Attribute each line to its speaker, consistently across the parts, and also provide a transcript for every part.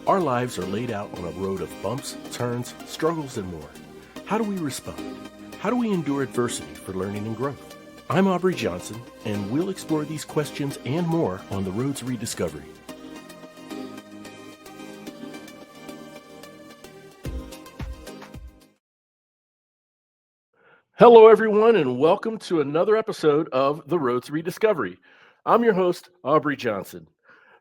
Speaker 1: Our lives are laid out on a road of bumps, turns, struggles, and more. How do we respond? How do we endure adversity for learning and growth? I'm Aubrey Johnson, and we'll explore these questions and more on The Road to Rediscovery. Hello, everyone, and welcome to another episode of The Road to Rediscovery. I'm your host, Aubrey Johnson.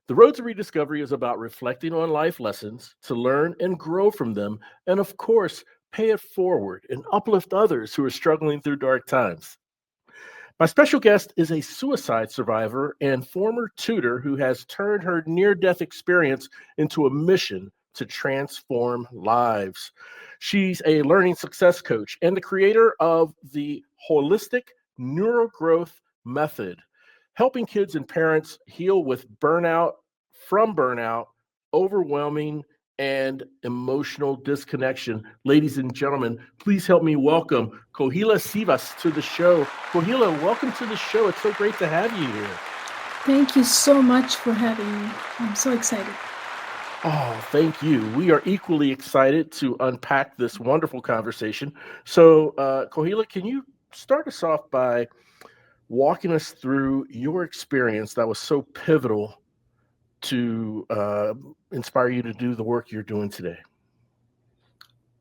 Speaker 1: The Road to Rediscovery is about reflecting on life lessons to learn and grow from them, and of course, pay it forward and uplift others who are struggling through dark times. My special guest is a suicide survivor and former tutor who has turned her near-death experience into a mission to transform lives. She's a learning success coach and the creator of the Wholistic NeuroGrowth method, helping kids and parents heal with burnout, overwhelming, and emotional disconnection. Ladies and gentlemen, please help me welcome Kohila Sivas to the show. Kohila, welcome to the show. It's so great to have you here.
Speaker 2: Thank you so much for having me. I'm so excited.
Speaker 1: Oh, thank you. We are equally excited to unpack this wonderful conversation. So, Kohila, can you start us off by walking us through your experience that was so pivotal to inspire you to do the work you're doing today?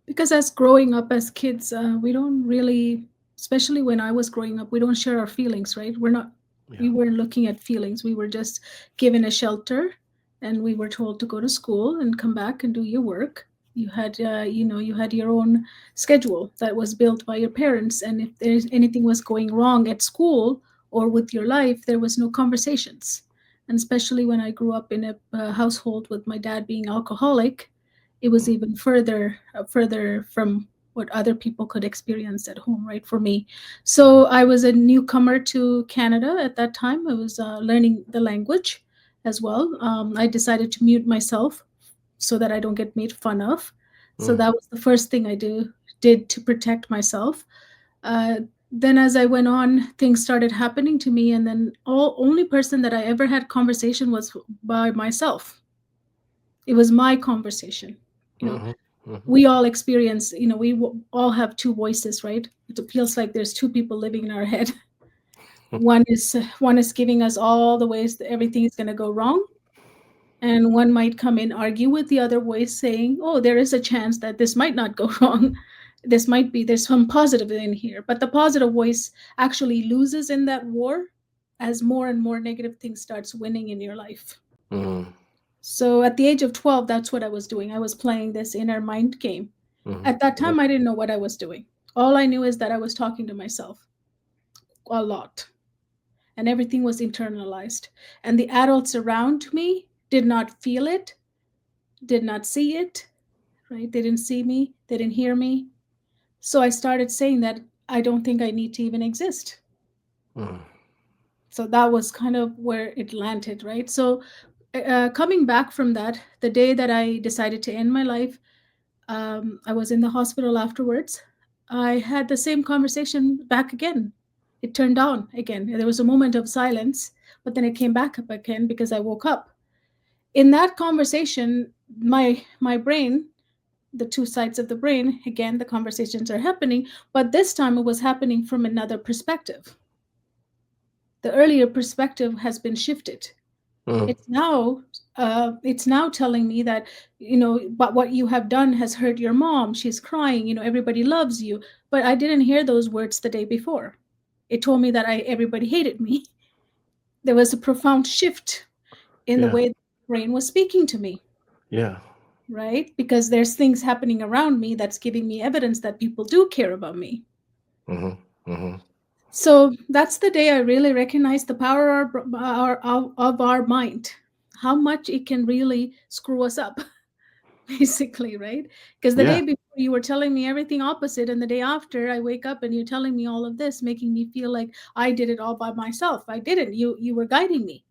Speaker 2: Because as growing up as kids, we don't really, especially when I was growing up, we don't share our feelings, right? We weren't looking at feelings. We were just given a shelter and we were told to go to school and come back and do your work. You had, you had your own schedule that was built by your parents. And if there's anything was going wrong at school or with your life, there was no conversations. And especially when I grew up in a household with my dad being alcoholic, it was even further from what other people could experience at home, right? For me. So I was a newcomer to Canada at that time. I was learning the language as well. I decided to mute myself so that I don't get made fun of. So that was the first thing I did to protect myself. Then as I went on, things started happening to me, and then only person that I ever had conversation was by myself. It was my conversation. You know, we all experience, all have two voices, right? It feels like there's two people living in our head. One is giving us all the ways that everything is going to go wrong, and one might come in argue with the other voice saying, oh, there is a chance that this might not go wrong. There's some positive in here, but the positive voice actually loses in that war as more and more negative things starts winning in your life. So at the age of 12, that's what I was doing. I was playing this inner mind game. At that time, I didn't know what I was doing. All I knew is that I was talking to myself a lot, and everything was internalized. And the adults around me did not feel it, did not see it, right? They didn't see me, they didn't hear me. So I started saying that I don't think I need to even exist. So that was kind of where it landed, right? So coming back from that, the day that I decided to end my life, I was in the hospital afterwards. I had the same conversation back again. It turned on again. There was a moment of silence, but then it came back up again because I woke up. In that conversation, my brain, the two sides of the brain, again, the conversations are happening, but this time it was happening from another perspective. The earlier perspective has been shifted. It's now telling me that, but what you have done has hurt your mom. She's crying, everybody loves you. But I didn't hear those words the day before. It told me that everybody hated me. There was a profound shift in the way the brain was speaking to me.
Speaker 1: Yeah.
Speaker 2: Right? Because there's things happening around me that's giving me evidence that people do care about me. So that's the day I really recognized the power of our mind, how much it can really screw us up, basically, right? Because the day before you were telling me everything opposite, and the day after I wake up and you're telling me all of this, making me feel like I did it all by myself. I didn't. You were guiding me.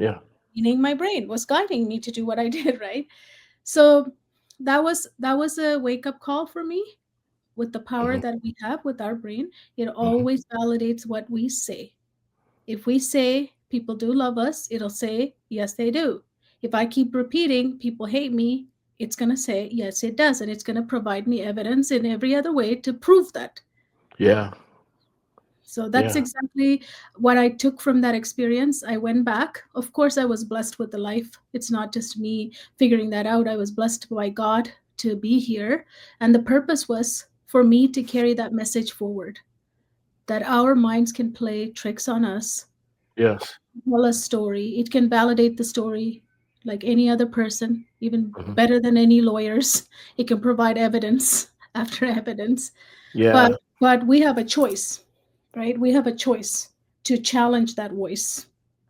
Speaker 1: Yeah.
Speaker 2: Meaning my brain was guiding me to do what I did, right? So that was a wake up call for me. With the power that we have with our brain, it always validates what we say. If we say people do love us, it'll say, yes, they do. If I keep repeating, people hate me, it's going to say, yes, it does. And it's going to provide me evidence in every other way to prove that.
Speaker 1: Yeah.
Speaker 2: So that's
Speaker 1: Yeah.
Speaker 2: exactly what I took from that experience. I went back. Of course, I was blessed with the life. It's not just me figuring that out. I was blessed by God to be here. And the purpose was for me to carry that message forward, that our minds can play tricks on us,
Speaker 1: Yes.
Speaker 2: tell a story. It can validate the story like any other person, even
Speaker 1: Hmm.
Speaker 2: better than any lawyers. It can provide evidence after evidence. But
Speaker 1: Yeah.
Speaker 2: but we have a choice, right? We have a choice to challenge that voice.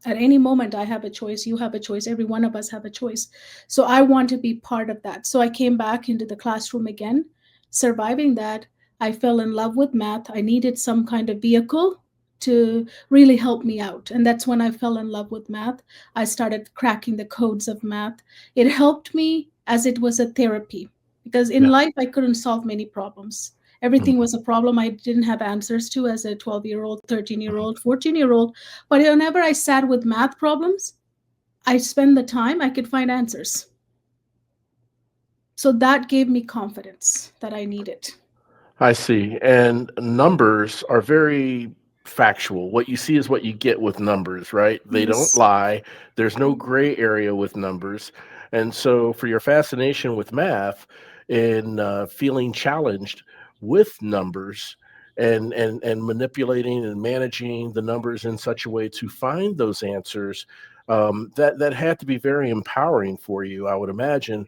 Speaker 2: At any moment, I have a choice. You have a choice. Every one of us have a choice. So I want to be part of that. So I came back into the classroom again, surviving that. I fell in love with math. I needed some kind of vehicle to really help me out. And that's when I fell in love with math. I started cracking the codes of math. It helped me as it was a therapy because in
Speaker 1: Yeah.
Speaker 2: life, I couldn't solve many problems.
Speaker 1: Mhm.
Speaker 2: Everything was a problem I didn't have answers to as a 12-year-old, 13-year-old, 14-year-old. But whenever I sat with math problems, I spend the time, I could find answers. So that gave me confidence that I needed.
Speaker 1: I see. And numbers are very factual. What you see is what you get with numbers, right? They don't
Speaker 2: Yes.
Speaker 1: lie. There's no gray area with numbers. And so, for your fascination with math and feeling challenged with numbers and manipulating and managing the numbers in such a way to find those answers, that had to be very empowering for you, I would imagine,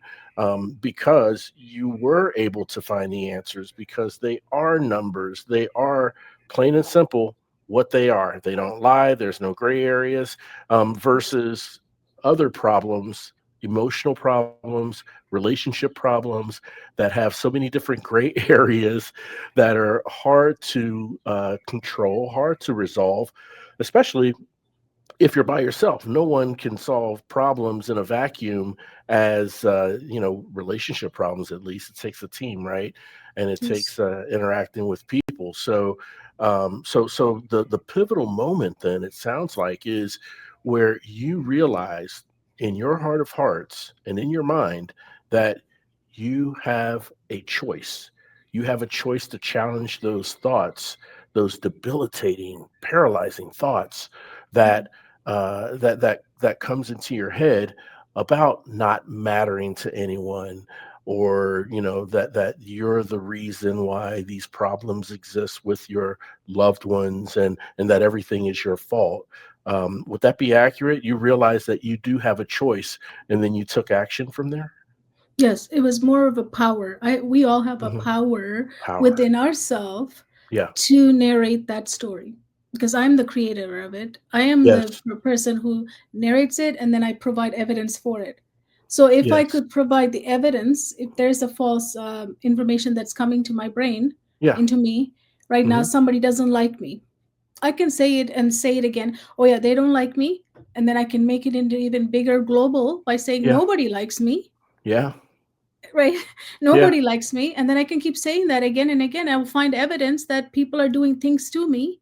Speaker 1: because you were able to find the answers because they are numbers. They are plain and simple what they are. They don't lie. There's no gray areas, versus other problems, emotional problems, relationship problems that have so many different gray areas that are hard to control, hard to resolve, especially if you're by yourself. No one can solve problems in a vacuum, as relationship problems. At least it takes a team, right? And it
Speaker 2: Yes.
Speaker 1: takes interacting with people. So the pivotal moment, then, it sounds like, is where you realize in your heart of hearts and in your mind that you have a choice. You have a choice to challenge those thoughts, those debilitating, paralyzing thoughts that that comes into your head about not mattering to anyone, or that you're the reason why these problems exist with your loved ones, and that everything is your fault. Would that be accurate? You realize that you do have a choice, and then you took action from there.
Speaker 2: Yes, it was more of a power. We all have a
Speaker 1: Hmm.
Speaker 2: power
Speaker 1: Power.
Speaker 2: within ourselves
Speaker 1: Yeah.
Speaker 2: to narrate that story because I'm the creator of it. I am the
Speaker 1: Yes.
Speaker 2: person who narrates it and then I provide evidence for it. So if I
Speaker 1: Yes.
Speaker 2: could provide the evidence, if there's a false information that's coming to my brain,
Speaker 1: Yeah.
Speaker 2: into me right now,
Speaker 1: Hmm.
Speaker 2: somebody doesn't like me. I can say it and say it again. Oh, yeah, they don't like me. And then I can make it into even bigger global by saying
Speaker 1: Yeah.
Speaker 2: nobody likes me,
Speaker 1: Yeah.
Speaker 2: right?
Speaker 1: Yeah.
Speaker 2: Nobody likes me. And then I can keep saying that again and again. I will find evidence that people are doing things to me.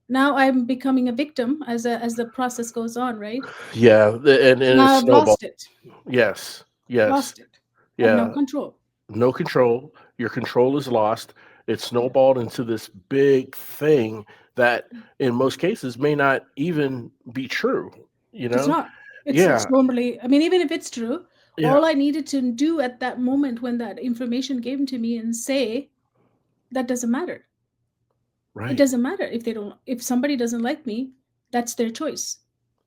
Speaker 2: Now I'm becoming a victim as the process goes on, right?
Speaker 1: Yeah. And
Speaker 2: Now
Speaker 1: it's
Speaker 2: I've
Speaker 1: snowball.
Speaker 2: lost it.
Speaker 1: Yes. Yes.
Speaker 2: Lost it. I have no
Speaker 1: Yeah.
Speaker 2: control.
Speaker 1: No control. Your control is lost. It
Speaker 2: Yeah.
Speaker 1: snowballed into this big thing that, in most cases, may not even be true. You
Speaker 2: It's
Speaker 1: know?
Speaker 2: not. It's
Speaker 1: Yeah.
Speaker 2: normally, I mean, even if it's true,
Speaker 1: Yeah.
Speaker 2: all I needed to do at that moment when that information came to me and say that doesn't matter. It
Speaker 1: Right.
Speaker 2: doesn't matter if somebody doesn't like me, that's their choice.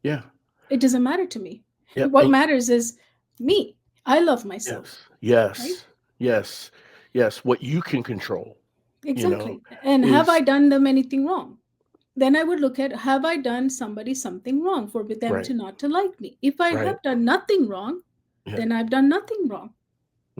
Speaker 1: Yeah.
Speaker 2: It doesn't matter to me.
Speaker 1: Yep.
Speaker 2: What matters is me. I love
Speaker 1: Yes.
Speaker 2: myself, right?
Speaker 1: Yes. Yes. Yes. What you can control, you know,
Speaker 2: Exactly. And have I
Speaker 1: is
Speaker 2: done them anything wrong? Then I would look at, have I done somebody something wrong for them
Speaker 1: right.
Speaker 2: to not to like me? If I
Speaker 1: Right.
Speaker 2: have done nothing wrong,
Speaker 1: Yeah.
Speaker 2: then I've done nothing wrong.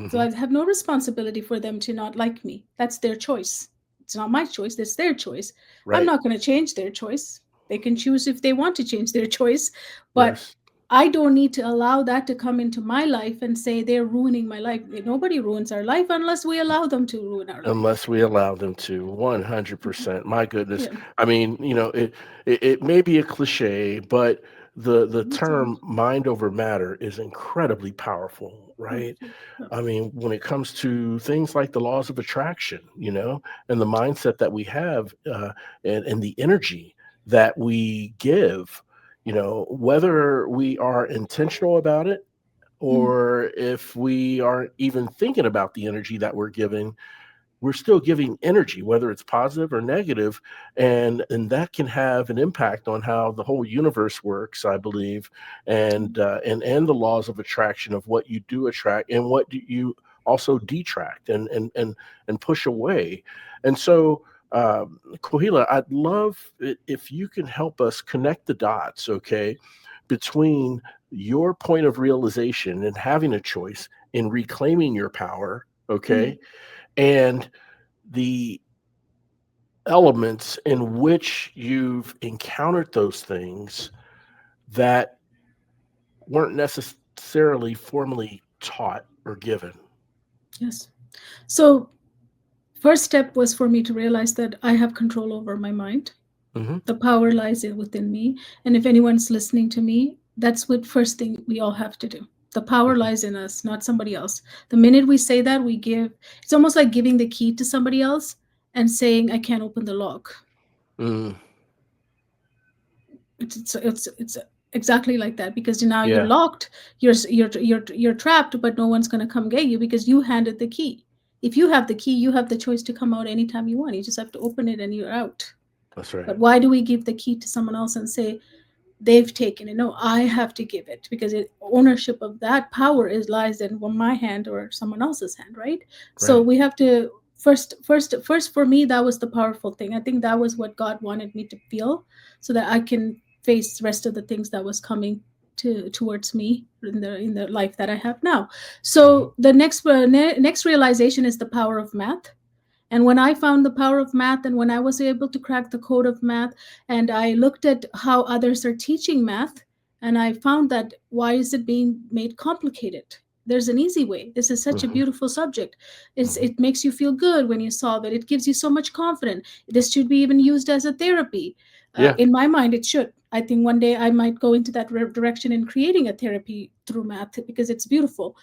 Speaker 2: So
Speaker 1: Hmm.
Speaker 2: I have no responsibility for them to not like me. That's their choice. It's not my choice, that's their choice. I'm
Speaker 1: Right.
Speaker 2: not going to change their choice. They can choose if they want to change their choice, but
Speaker 1: Yes.
Speaker 2: I don't need to allow that to come into my life and say they're ruining my life. Nobody ruins our life unless we allow them to ruin our life.
Speaker 1: Unless we allow them to.
Speaker 2: Mhm.
Speaker 1: 100%. My goodness.
Speaker 2: Yeah.
Speaker 1: I mean, it may be a cliche, but the
Speaker 2: Me too.
Speaker 1: term mind over matter is incredibly powerful, right?
Speaker 2: Powerful. Yeah.
Speaker 1: I mean, when it comes to things like the laws of attraction, and the mindset that we have, and the energy that we give, whether we are intentional about it
Speaker 2: Mm.
Speaker 1: or if we aren't even thinking about the energy that we're giving, we're still giving energy, whether it's positive or negative, and that can have an impact on how the whole universe works, I believe, and the laws of attraction of what you do attract and what do you also detract and push away. And so, Kohila, I'd love it if you can help us connect the dots, okay, between your point of realization and having a choice in reclaiming your power,
Speaker 2: Mm.
Speaker 1: okay, and the elements in which you've encountered those things that weren't necessarily formally taught or given.
Speaker 2: Yes. So, first step was for me to realize that I have control over my mind.
Speaker 1: Hmm.
Speaker 2: The power lies within me. And if anyone's listening to me, that's what first thing we all have to do. The power
Speaker 1: Hmm.
Speaker 2: lies in us, not somebody else. The minute we say that, we give, it's almost like giving the key to somebody else and saying, I can't open the lock.
Speaker 1: Mm.
Speaker 2: It's exactly like that, because now you're
Speaker 1: Yeah,
Speaker 2: locked, you're trapped, but no one's going to come get you because you handed the key. If you have the key, you have the choice to come out anytime you want. You just have to open it and you're out.
Speaker 1: that's right.
Speaker 2: But why do we give the key to someone else and say they've taken it? No, I have to give it, because ownership of that power is lies in my hand or someone else's hand, right? So
Speaker 1: Right.
Speaker 2: we have to first for me, that was the powerful thing. I think that was what God wanted me to feel, so that I can face the rest of the things that was coming towards me in the life that I have now.
Speaker 1: Hmm.
Speaker 2: So the next realization is the power of math. And when I found the power of math, and when I was able to crack the code of math, and I looked at how others are teaching math, and I found that why is it being made complicated? There's an easy way. This is such a
Speaker 1: Hmm.
Speaker 2: beautiful subject.
Speaker 1: Hmm.
Speaker 2: It makes you feel good when you solve it. It gives you so much confidence. This should be even used as a therapy.
Speaker 1: Yeah.
Speaker 2: In my mind, it should. I think one day I might go into that direction in creating a therapy through math, because it's beautiful.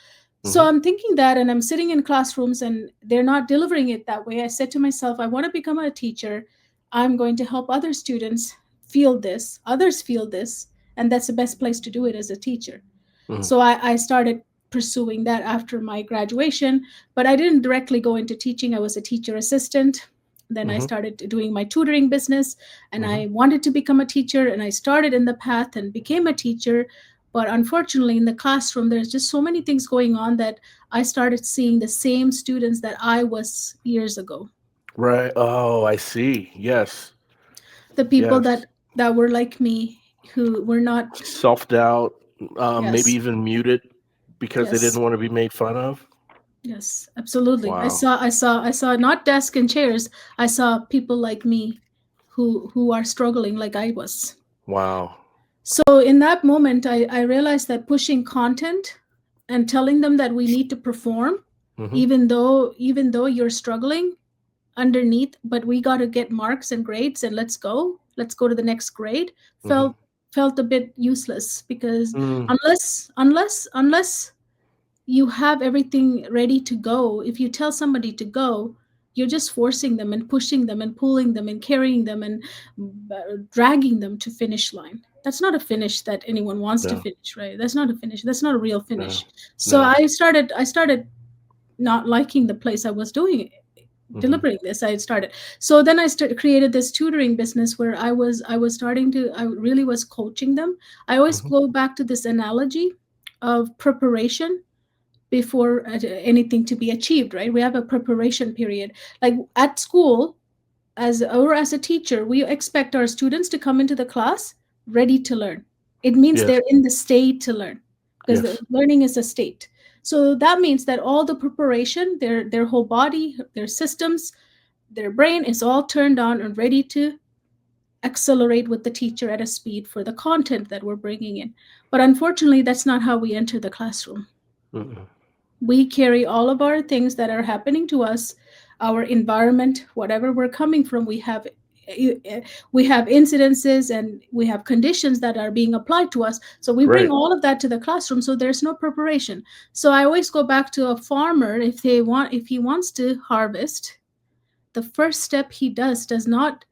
Speaker 2: So
Speaker 1: Hmm.
Speaker 2: I'm thinking that, and I'm sitting in classrooms and they're not delivering it that way. I said to myself, I want to become a teacher. I'm going to help other students feel this, others feel this, and that's the best place to do it as a teacher.
Speaker 1: Hmm.
Speaker 2: So I started pursuing that after my graduation, but I didn't directly go into teaching. I was a teacher assistant. Then I
Speaker 1: Hmm.
Speaker 2: started doing my tutoring business, and
Speaker 1: Hmm.
Speaker 2: I wanted to become a teacher, and I started in the path and became a teacher. But unfortunately, in the classroom, there's just so many things going on that I started seeing the same students that I was years ago.
Speaker 1: Right. Oh, I see. Yes.
Speaker 2: The people
Speaker 1: Yes.
Speaker 2: that were like me, who were not.
Speaker 1: Self doubt, maybe
Speaker 2: Yes,
Speaker 1: even muted because they
Speaker 2: yes.
Speaker 1: didn't want to be made fun of.
Speaker 2: Yes, absolutely.
Speaker 1: Wow.
Speaker 2: I saw not desk and chairs. I saw people like me who are struggling like I was.
Speaker 1: Wow.
Speaker 2: So in that moment, I realized that pushing content and telling them that we need to perform,
Speaker 1: Hmm.
Speaker 2: even though you're struggling underneath, but we got to get marks and grades and let's go to the next grade,
Speaker 1: Hmm.
Speaker 2: felt a bit useless, because
Speaker 1: Mm.
Speaker 2: unless you have everything ready to go. If you tell somebody to go, you're just forcing them and pushing them and pulling them and carrying them and dragging them to finish line. That's not a finish that anyone wants to
Speaker 1: No.
Speaker 2: finish, right? That's not a finish. That's not a real
Speaker 1: No.
Speaker 2: finish. So
Speaker 1: No.
Speaker 2: I started not liking the place I was doing
Speaker 1: Hmm.
Speaker 2: delivering this. I had started. So then created this tutoring business where I was starting to, I really was coaching them. I always
Speaker 1: Hmm.
Speaker 2: go back to this analogy of preparation before anything to be achieved, right? We have a preparation period. Like at school, as a teacher, we expect our students to come into the class ready to learn. It means
Speaker 1: Yes.
Speaker 2: they're in the state to learn, because the
Speaker 1: Yes.
Speaker 2: learning is a state. So that means that all the preparation, their whole body, their systems, their brain is all turned on and ready to accelerate with the teacher at a speed for the content that we're bringing in. But unfortunately, that's not how we enter the classroom.
Speaker 1: Mm-mm.
Speaker 2: We carry all of our things that are happening to us, our environment, whatever we're coming from, we have we have incidences and we have conditions that are being applied to us, so we bring
Speaker 1: Right.
Speaker 2: all of that to the classroom, so there's no preparation. So I always go back to a farmer. If he wants to harvest, the first step he does not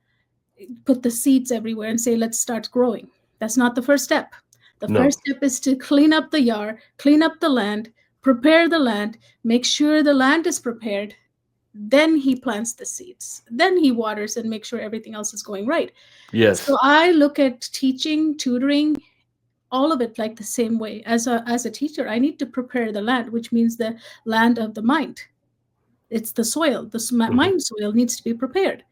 Speaker 2: put the seeds everywhere and say, let's start growing. That's not the first step. The
Speaker 1: No.
Speaker 2: first step is to clean up the yard, clean up the land, prepare the land, make sure the land is prepared. Then he plants the seeds. Then he waters and makes sure everything else is going right. So
Speaker 1: Yes.
Speaker 2: I look at teaching, tutoring, all of it like the same way. As a teacher, I need to prepare the land, which means the land of the mind. It's the soil. The
Speaker 1: Hmm.
Speaker 2: mind soil needs to be prepared.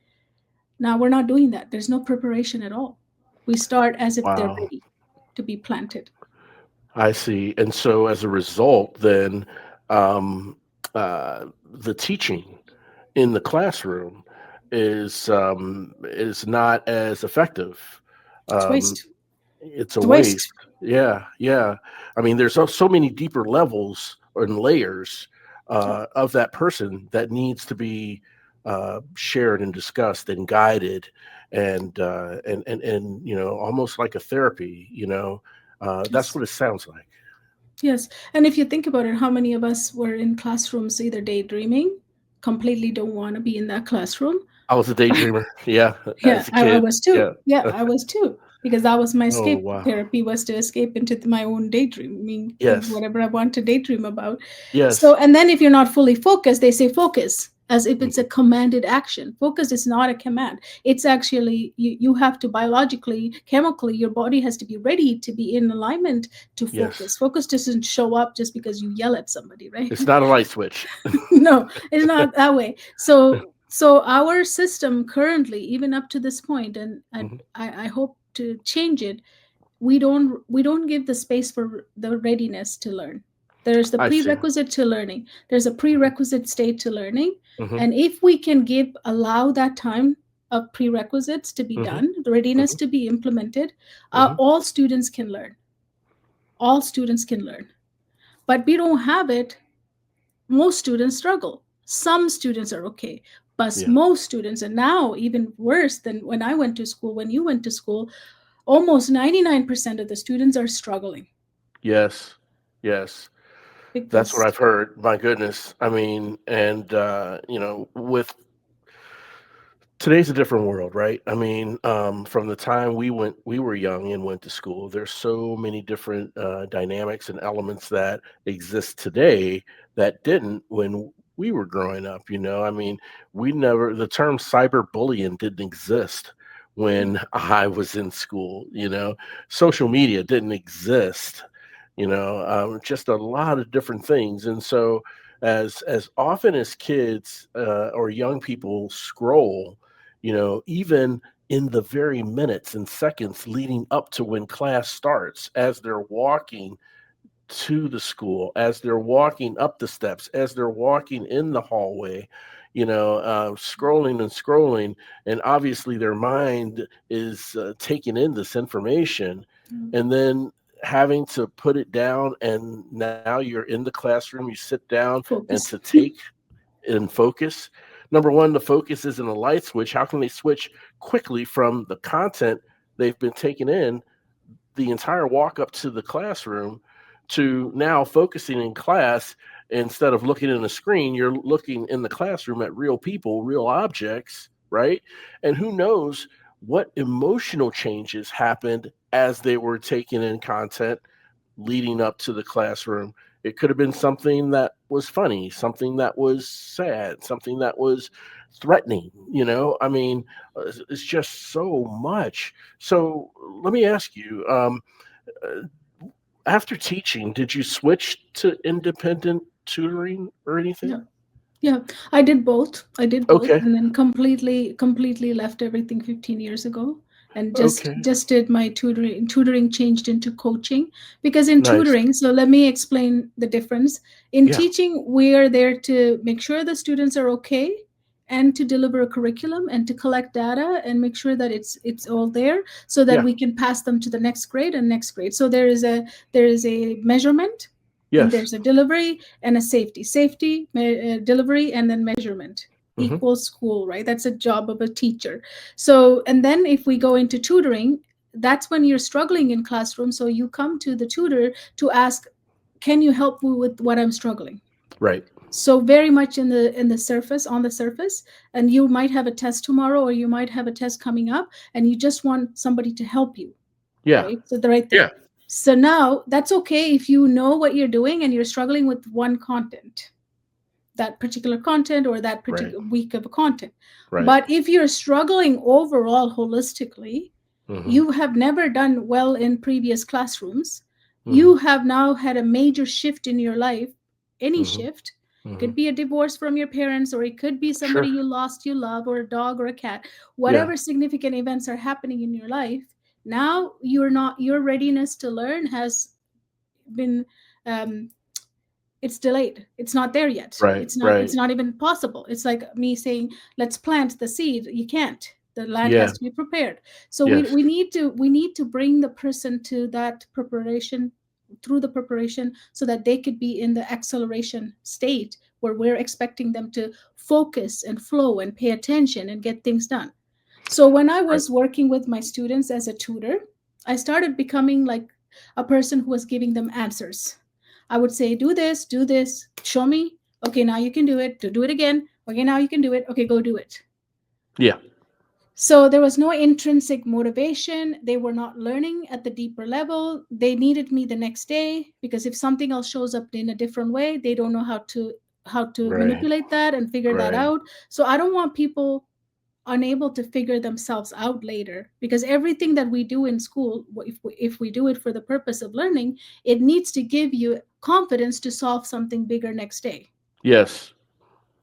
Speaker 2: Now we're not doing that. There's no preparation at all. We start as if they're
Speaker 1: Wow.
Speaker 2: ready to be planted.
Speaker 1: I see. And so as a result, then um, the teaching in the classroom is not as effective.
Speaker 2: It's
Speaker 1: Um,
Speaker 2: waste.
Speaker 1: it's a
Speaker 2: It's
Speaker 1: waste.
Speaker 2: waste.
Speaker 1: Yeah, yeah. I mean, there's so many deeper levels and layers
Speaker 2: Yeah.
Speaker 1: of that person that needs to be shared and discussed and guided, and almost like a therapy. That's
Speaker 2: Yes.
Speaker 1: what it sounds like.
Speaker 2: Yes. And if you think about it, how many of us were in classrooms either daydreaming, completely don't want to be in that classroom.
Speaker 1: I was a daydreamer. Yeah,
Speaker 2: Yeah,
Speaker 1: as a
Speaker 2: I
Speaker 1: kid.
Speaker 2: was too.
Speaker 1: Yeah.
Speaker 2: Yeah, I was too. Because that was my
Speaker 1: Oh
Speaker 2: escape
Speaker 1: wow.
Speaker 2: therapy, was to escape into my own daydreaming of
Speaker 1: Yes.
Speaker 2: whatever I want to daydream about. So,
Speaker 1: Yes.
Speaker 2: and then if you're not fully focused, they say focus as if it's a
Speaker 1: Mhm.
Speaker 2: commanded action. Focus is not a command. It's actually, you have to biologically, chemically, your body has to be ready to be in alignment to
Speaker 1: Yes.
Speaker 2: focus. Focus doesn't show up just because you yell at somebody, right?
Speaker 1: It's not a light switch.
Speaker 2: No, it's not that way. So our system currently, even up to this point, and
Speaker 1: Mhm.
Speaker 2: I hope to change it, we don't give the space for the readiness to learn. There's the
Speaker 1: I see.
Speaker 2: prerequisite to learning, there's a
Speaker 1: Mhm.
Speaker 2: prerequisite state to learning.
Speaker 1: Mhm.
Speaker 2: And if we can allow that time of prerequisites to be
Speaker 1: Mhm.
Speaker 2: done, the readiness
Speaker 1: Mhm.
Speaker 2: to be implemented,
Speaker 1: Mhm.
Speaker 2: all students can learn. All students can learn. But we don't have it. Most students struggle. Some students are okay, but
Speaker 1: Yeah.
Speaker 2: most students, and now even worse than when I went to school, when you went to school, almost 99% of the students are struggling
Speaker 1: Yes. Yes. That's what
Speaker 2: because
Speaker 1: I've heard. My goodness. I mean, and with today's a different world, right? I mean, from the time we were young and went to school, there's so many different dynamics and elements that exist today that didn't when we were growing up. I mean, the term cyberbullying didn't exist when I was in school. Social media didn't exist. Just a lot of different things, and so as often as kids or young people scroll, even in the very minutes and seconds leading up to when class starts, as they're walking to the school, as they're walking up the steps, as they're walking in the hallway, scrolling and scrolling, and obviously their mind is taking in this information, and then having to put it down, and now you're in the classroom, you sit down, and to
Speaker 2: focus.
Speaker 1: take and focus. Number one, the focus isn't a light switch. How can they switch quickly from the content they've been taking in the entire walk up to the classroom to now focusing in class? Instead of looking in a screen, you're looking in the classroom at real people, real objects, right? And who knows what emotional changes happened as they were taking in content leading up to the classroom. It could have been something that was funny, something that was sad, something that was threatening. I mean, it's just so much. So let me ask you, uh, after teaching, did you switch to independent tutoring or
Speaker 2: Yeah.
Speaker 1: anything?
Speaker 2: Yeah, I did both,
Speaker 1: Okay.
Speaker 2: and then completely left everything 15 years ago, and just
Speaker 1: Okay.
Speaker 2: just did my tutoring changed into coaching. Because in
Speaker 1: Nice.
Speaker 2: tutoring, so let me explain the difference. In
Speaker 1: Yeah.
Speaker 2: teaching, we are there to make sure the students are okay, and to deliver a curriculum, and to collect data and make sure that it's all there, so that
Speaker 1: Yeah.
Speaker 2: we can pass them to the next grade and next grade. So there is a measurement, and
Speaker 1: Yes.
Speaker 2: there's a delivery and a safety, delivery, and then measurement.
Speaker 1: Hmm.
Speaker 2: equals school, right? That's a job of a teacher. So, and then if we go into tutoring, that's when you're struggling in classroom. So you come to the tutor to ask, can you help me with what I'm struggling?
Speaker 1: Right.
Speaker 2: So very much in the surface, on the surface, and you might have a test tomorrow, or you might have a test coming up, and you just want somebody to help you,
Speaker 1: Yeah.
Speaker 2: right? So the right
Speaker 1: Yeah.
Speaker 2: there. So now that's okay if you know what you're doing and you're struggling with one content, that particular content or that
Speaker 1: Right.
Speaker 2: particular week of content.
Speaker 1: Right.
Speaker 2: But if you're struggling overall holistically,
Speaker 1: Hmm.
Speaker 2: you have never done well in previous classrooms,
Speaker 1: Hmm.
Speaker 2: you have now had a major shift in your life, any
Speaker 1: Hmm.
Speaker 2: shift. It
Speaker 1: Hmm.
Speaker 2: could be a divorce from your parents, or it could be somebody
Speaker 1: Sure.
Speaker 2: you lost you love, or a dog or a cat.
Speaker 1: Yeah.
Speaker 2: Whatever significant events are happening in your life, now you're not, your readiness to learn has been, um, it's delayed, it's not there yet,
Speaker 1: Right.
Speaker 2: it's
Speaker 1: Right.
Speaker 2: not even possible. It's like me saying, let's plant the seed. You can't, the land
Speaker 1: Yeah.
Speaker 2: has to be prepared. So
Speaker 1: Yes.
Speaker 2: we need to bring the person to that preparation, through the preparation, so that they could be in the acceleration state where we're expecting them to focus and flow and pay attention and get things done. So when I
Speaker 1: Right.
Speaker 2: was working with my students as a tutor, I started becoming like a person who was giving them answers. I would say, do this, show me. Okay, now you can do it. Do it again. Okay, now you can do it. Okay, go do it.
Speaker 1: Yeah.
Speaker 2: So there was no intrinsic motivation. They were not learning at the deeper level. They needed me the next day, because if something else shows up in a different way, they don't know how to
Speaker 1: Right.
Speaker 2: manipulate that and figure that
Speaker 1: Right.
Speaker 2: out. So I don't want people unable to figure themselves out later, because everything that we do in school, if we do it for the purpose of learning, it needs to give you confidence to solve something bigger next day,
Speaker 1: Yes.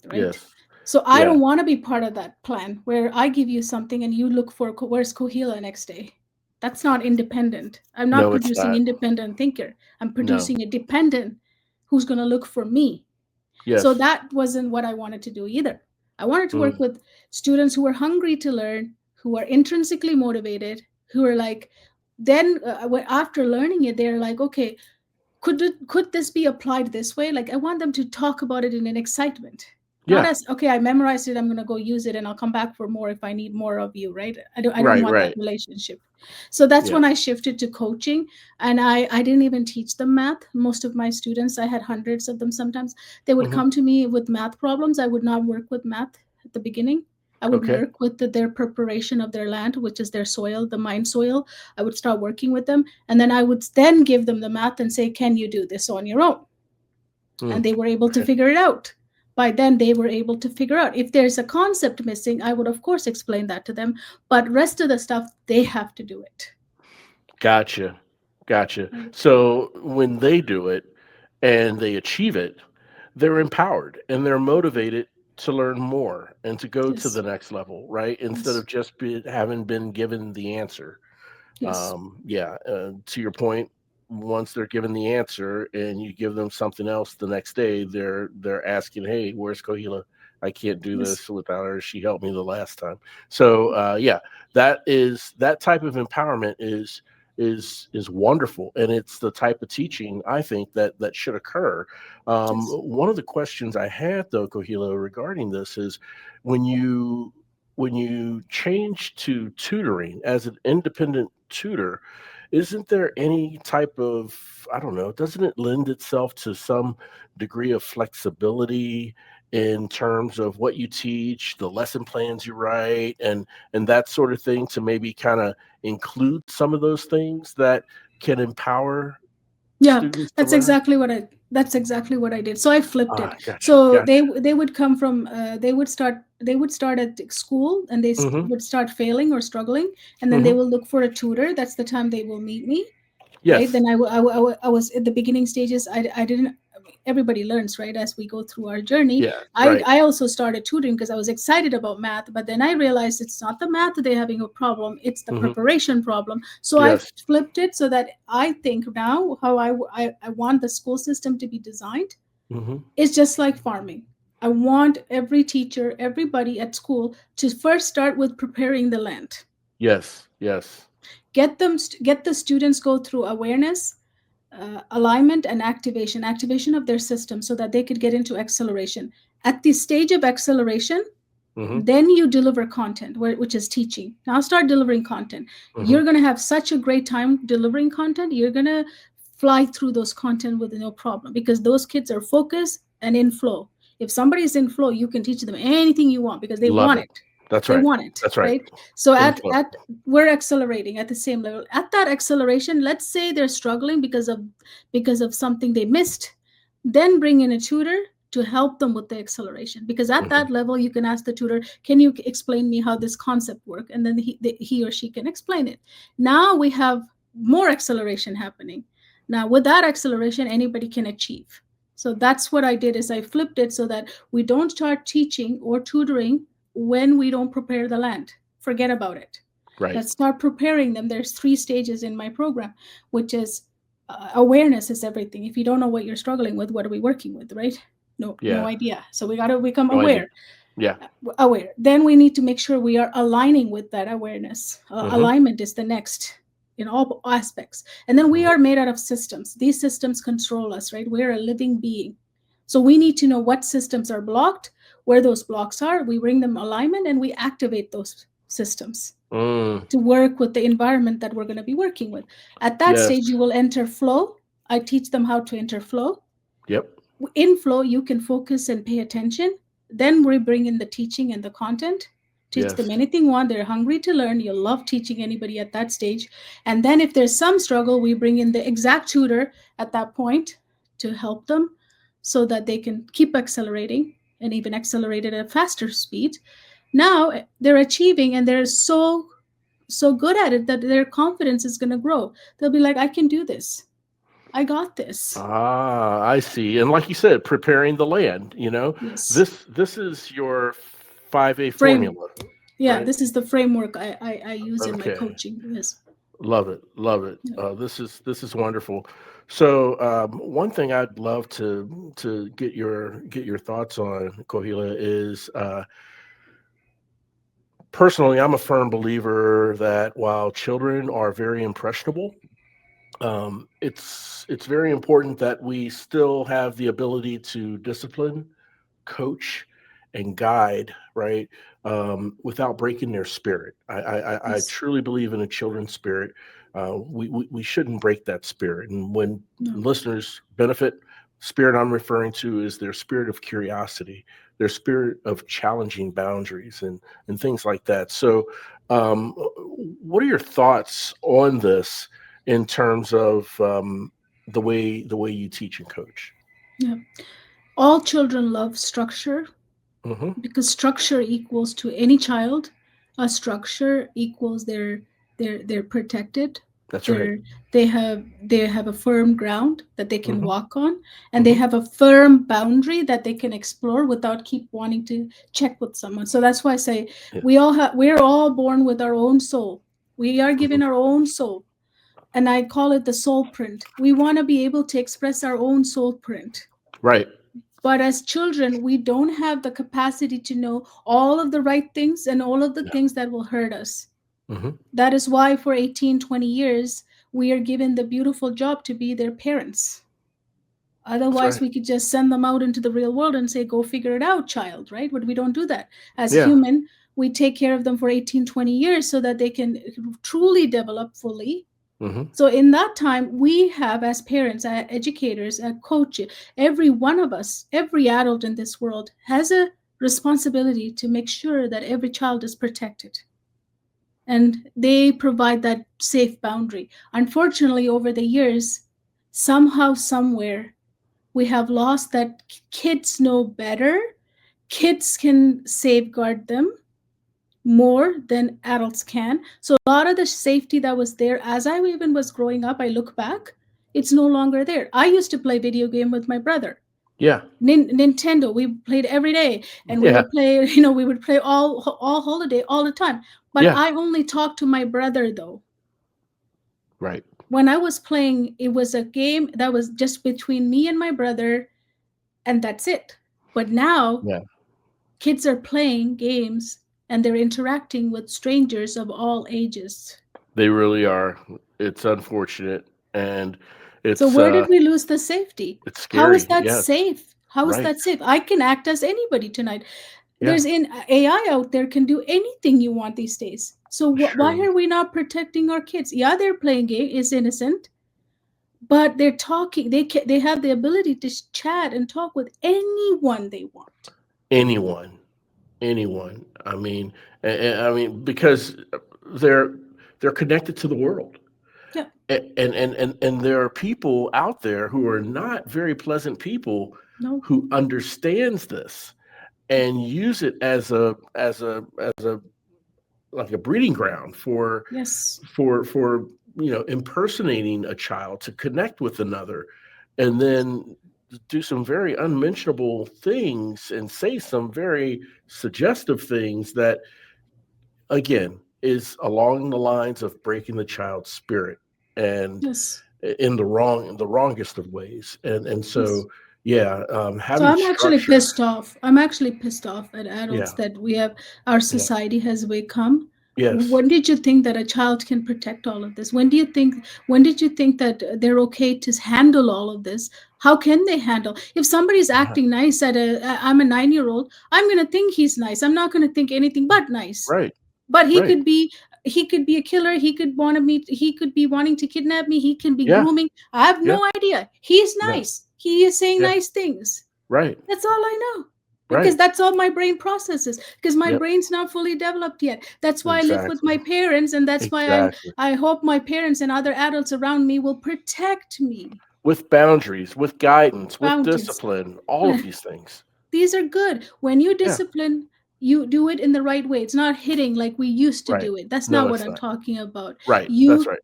Speaker 2: right?
Speaker 1: Yes.
Speaker 2: So I
Speaker 1: Yeah.
Speaker 2: don't want to be part of that plan where I give you something and you look for where's Kohila next day. That's not independent. I'm not
Speaker 1: No, it's
Speaker 2: producing
Speaker 1: not.
Speaker 2: independent thinker. I'm
Speaker 1: No.
Speaker 2: producing a dependent who's going to look for me. So
Speaker 1: Yes.
Speaker 2: that wasn't what I wanted to do either. I wanted to work
Speaker 1: Mm.
Speaker 2: with students who were hungry to learn, who are intrinsically motivated, who are like, then after learning it, they're like, okay, could this be applied this way? Like, I want them to talk about it in an excitement, not
Speaker 1: Yeah.
Speaker 2: as, okay, I memorized it, I'm going to go use it and I'll come back for more if I need more of you, right? I don't
Speaker 1: Right.
Speaker 2: want that
Speaker 1: Right.
Speaker 2: relationship. So that's
Speaker 1: Yeah.
Speaker 2: when I shifted to coaching. And I didn't even teach them math. Most of my students, I had hundreds of them. Sometimes they would
Speaker 1: Hmm.
Speaker 2: come to me with math problems. I would not work with math at the beginning. I would
Speaker 1: Okay.
Speaker 2: work with their preparation of their land, which is their soil, the mind soil. I would start working with them, and then I would then give them the math and say, can you do this on your own? And
Speaker 1: Mm.
Speaker 2: they were able to
Speaker 1: Okay.
Speaker 2: figure it out. By then they were able to figure out if there's a concept missing. I would of course explain that to them, but rest of the stuff they have to do it,
Speaker 1: Gotcha. Gotcha.
Speaker 2: right?
Speaker 1: So when they do it and they achieve it, they're empowered and they're motivated to learn more and to go to
Speaker 2: Yes,
Speaker 1: the next level, right? Instead
Speaker 2: yes,
Speaker 1: of just having been given the answer.
Speaker 2: yes,
Speaker 1: Yeah. To your point, once they're given the answer and you give them something else the next day, they're asking, "Hey, where's Kohila? I can't do
Speaker 2: yes,
Speaker 1: this without her. She helped me the last time." So yeah, that type of empowerment is wonderful, and it's the type of teaching I think that should occur.
Speaker 2: yes.
Speaker 1: One of the questions I had though, Kohila, regarding this is when you when you change to tutoring as an independent tutor, isn't there any type of, I don't know, doesn't it lend itself to some degree of flexibility in terms of what you teach, the lesson plans you write, and that sort of thing, to maybe kind of include some of those things that can empower
Speaker 2: Yeah,
Speaker 1: students to learn?
Speaker 2: that's exactly what I did. So I flipped
Speaker 1: Ah,
Speaker 2: it.
Speaker 1: gotcha,
Speaker 2: So
Speaker 1: gotcha.
Speaker 2: they would come from they would start at school, and they
Speaker 1: Hmm.
Speaker 2: would start failing or struggling, and then they
Speaker 1: Hmm.
Speaker 2: will look for a tutor. That's the time they will meet me, right?
Speaker 1: Yes.
Speaker 2: Then I was at the beginning stages. I didn't. Everybody learns, right, as we go through our journey.
Speaker 1: Yeah. Right.
Speaker 2: I also started tutoring because I was excited about math, but then I realized it's not the math that they're having a problem, it's the
Speaker 1: Hmm.
Speaker 2: preparation problem. So I
Speaker 1: Yes.
Speaker 2: flipped it so that I think now how I want the school system to be designed
Speaker 1: Hmm.
Speaker 2: is just like farming. I want every teacher, everybody at school to first start with preparing the land.
Speaker 1: Yes. Yes.
Speaker 2: Get the students go through awareness, alignment, and activation of their system so that they could get into acceleration. At the stage of acceleration,
Speaker 1: Mm-hmm.
Speaker 2: Then you deliver content, which is teaching. Now start delivering content.
Speaker 1: Mm-hmm.
Speaker 2: You're going to have such a great time delivering content. You're going to fly through those content with no problem because those kids are focused and in flow. If somebody's in flow, you can teach them anything you want because they
Speaker 1: Love
Speaker 2: want
Speaker 1: it.
Speaker 2: it.
Speaker 1: That's
Speaker 2: They
Speaker 1: right.
Speaker 2: want it,
Speaker 1: That's right.
Speaker 2: right? So
Speaker 1: Inflow.
Speaker 2: at we're accelerating at the same level. At that acceleration, let's say they're struggling because of something they missed, then bring in a tutor to help them with the acceleration, because at
Speaker 1: Mm-hmm.
Speaker 2: that level you can ask the tutor, can you explain me how this concept work, and then he or she can explain it. Now we have more acceleration happening. Now with that acceleration anybody can achieve. So that's what I did, is I flipped it so that we don't start teaching or tutoring when we don't prepare the land. Forget about it.
Speaker 1: Right.
Speaker 2: Let's start preparing them. There's 3 stages in my program, which is awareness is everything. If you don't know what you're struggling with, what are we working with, right? No
Speaker 1: Yeah.
Speaker 2: idea. So we got to become
Speaker 1: No idea.
Speaker 2: aware.
Speaker 1: Yeah.
Speaker 2: Aware. Then we need to make sure we are aligning with that awareness.
Speaker 1: Mm-hmm.
Speaker 2: Alignment is the next in all aspects. And then we
Speaker 1: Mm-hmm.
Speaker 2: are made out of systems. These systems control us, right? We're a living being. So we need to know what systems are blocked, where those blocks are. We bring them alignment and we activate those systems
Speaker 1: Mm.
Speaker 2: to work with the environment that we're going to be working with. At that
Speaker 1: Yes.
Speaker 2: stage, you will enter flow. I teach them how to enter flow.
Speaker 1: Yep.
Speaker 2: In flow, you can focus and pay attention. Then we bring in the teaching and the content. Teach them
Speaker 1: Yes.
Speaker 2: anything you want. They're hungry to learn. You'll love teaching anybody at that stage. And then if there's some struggle, we bring in the exact tutor at that point to help them so that they can keep accelerating and even accelerate at a faster speed. Now they're achieving and they're so good at it that their confidence is going to grow. They'll be like, I can do this. I got this.
Speaker 1: Ah, I see. And like you said, preparing the land,
Speaker 2: Yes.
Speaker 1: this is your 5A
Speaker 2: Frame.
Speaker 1: formula,
Speaker 2: Yeah,
Speaker 1: right?
Speaker 2: this is the framework I use in my
Speaker 1: Okay.
Speaker 2: coaching. Yes.
Speaker 1: Love it. Love it.
Speaker 2: Yeah.
Speaker 1: This is wonderful. So one thing I'd love to get your thoughts on, Kohila, is personally, I'm a firm believer that while children are very impressionable, it's very important that we still have the ability to discipline, coach, and guide, right? Without breaking their spirit. I
Speaker 2: Yes.
Speaker 1: truly believe in a children's spirit. We shouldn't break that spirit. And when
Speaker 2: No.
Speaker 1: listeners benefit, spirit I'm referring to is their spirit of curiosity, their spirit of challenging boundaries, and things like that. So, what are your thoughts on this in terms of the way you teach and coach?
Speaker 2: Yeah. All children love structure
Speaker 1: Hmm.
Speaker 2: because structure equals to any child. A structure equals they're protected.
Speaker 1: That's right.
Speaker 2: They're they have a firm ground that they can
Speaker 1: Hmm.
Speaker 2: walk on, and they
Speaker 1: Hmm.
Speaker 2: have a firm boundary that they can explore without keep wanting to check with someone. So that's why I say
Speaker 1: Yeah.
Speaker 2: we're all born with our own soul. We are
Speaker 1: Hmm.
Speaker 2: given our own soul, and I call it the soul print. We want to be able to express our own soul print.
Speaker 1: Right.
Speaker 2: But as children, we don't have the capacity to know all of the right things and all of the
Speaker 1: Yeah.
Speaker 2: things that will hurt us.
Speaker 1: Hmm.
Speaker 2: That is why for 18, 20 years, we are given the beautiful job to be their parents.
Speaker 1: That's
Speaker 2: Otherwise,
Speaker 1: right.
Speaker 2: we could just send them out into the real world and say, go figure it out, child, right? But we don't do that. As
Speaker 1: Yeah.
Speaker 2: human, we take care of them for 18, 20 years so that they can truly develop fully.
Speaker 1: Hmm.
Speaker 2: So in that time, we have as parents, as educators, as coaches, every one of us, every adult in this world has a responsibility to make sure that every child is protected and they provide that safe boundary. Unfortunately, over the years, somehow, somewhere, we have lost that kids know better. Kids can safeguard them more than adults can. So a lot of the safety that was there as I even was growing up, I look back, it's no longer there. I used to play video game with my brother.
Speaker 1: Yeah.
Speaker 2: Nintendo, we played every day, and we
Speaker 1: Yeah.
Speaker 2: would play, we would play all holiday all the time. But
Speaker 1: Yeah.
Speaker 2: I only talked to my brother though.
Speaker 1: Right.
Speaker 2: When I was playing, it was a game that was just between me and my brother, and that's it. But now
Speaker 1: Yeah.
Speaker 2: kids are playing games and they're interacting with strangers of all ages.
Speaker 1: They really are. It's unfortunate, and
Speaker 2: So
Speaker 1: it's
Speaker 2: where did we lose the safety?
Speaker 1: it's
Speaker 2: How is
Speaker 1: scary.
Speaker 2: that
Speaker 1: Yes.
Speaker 2: safe? How is
Speaker 1: Right.
Speaker 2: that safe? I can act as anybody tonight.
Speaker 1: Yeah.
Speaker 2: there's in AI out there can do anything you want these days. So why
Speaker 1: Sure.
Speaker 2: are we not protecting our kids? Yeah, they're playing game is innocent, but they're talking. They have the ability to chat and talk with anyone they want.
Speaker 1: Anyone. Anyone. I mean, I mean, because they're they're connected to the world.
Speaker 2: Yeah.
Speaker 1: And there are people out there who are not very pleasant people
Speaker 2: No.
Speaker 1: who understands this and use it as a like a breeding ground
Speaker 2: Yes.
Speaker 1: for impersonating a child to connect with another, and then do some very unmentionable things and say some very suggestive things that, again, is along the lines of breaking the child's spirit, and
Speaker 2: Yes.
Speaker 1: in the wrongest of ways. And
Speaker 2: Yes.
Speaker 1: so, yeah,
Speaker 2: So
Speaker 1: having
Speaker 2: I'm actually
Speaker 1: structure.
Speaker 2: pissed off. I'm actually pissed off at adults
Speaker 1: Yeah.
Speaker 2: that we have our
Speaker 1: Yeah.
Speaker 2: society has become.
Speaker 1: Yes.
Speaker 2: When did you think that a child can protect all of this? When did you think that they're okay to handle all of this? How can they handle? If somebody's
Speaker 1: Uh-huh.
Speaker 2: acting nice I'm a 9-year-old, I'm going to think he's nice. I'm not going to think anything but nice.
Speaker 1: Right.
Speaker 2: But
Speaker 1: Right.
Speaker 2: he could be a killer. He could be wanting to kidnap me. He can be
Speaker 1: Yeah.
Speaker 2: grooming. I have
Speaker 1: Yeah.
Speaker 2: no idea. He's
Speaker 1: Yeah.
Speaker 2: nice. He is saying
Speaker 1: Yeah.
Speaker 2: nice things.
Speaker 1: Right.
Speaker 2: That's all I know. Because
Speaker 1: Right.
Speaker 2: that's all my brain processes. Because my
Speaker 1: Yep.
Speaker 2: brain's not fully developed yet. That's why I live with
Speaker 1: Exactly.
Speaker 2: my parents, and that's why
Speaker 1: Exactly.
Speaker 2: I hope my parents and other adults around me will protect me.
Speaker 1: With boundaries, with guidance, with
Speaker 2: Boundaries.
Speaker 1: discipline, all of these things.
Speaker 2: These are good. When you
Speaker 1: Yeah.
Speaker 2: discipline, you do it in the right way. It's not hitting like we used to
Speaker 1: Right.
Speaker 2: do it. That's
Speaker 1: No,
Speaker 2: not what
Speaker 1: it's
Speaker 2: I'm
Speaker 1: not.
Speaker 2: talking about.
Speaker 1: Right. That's
Speaker 2: you
Speaker 1: right.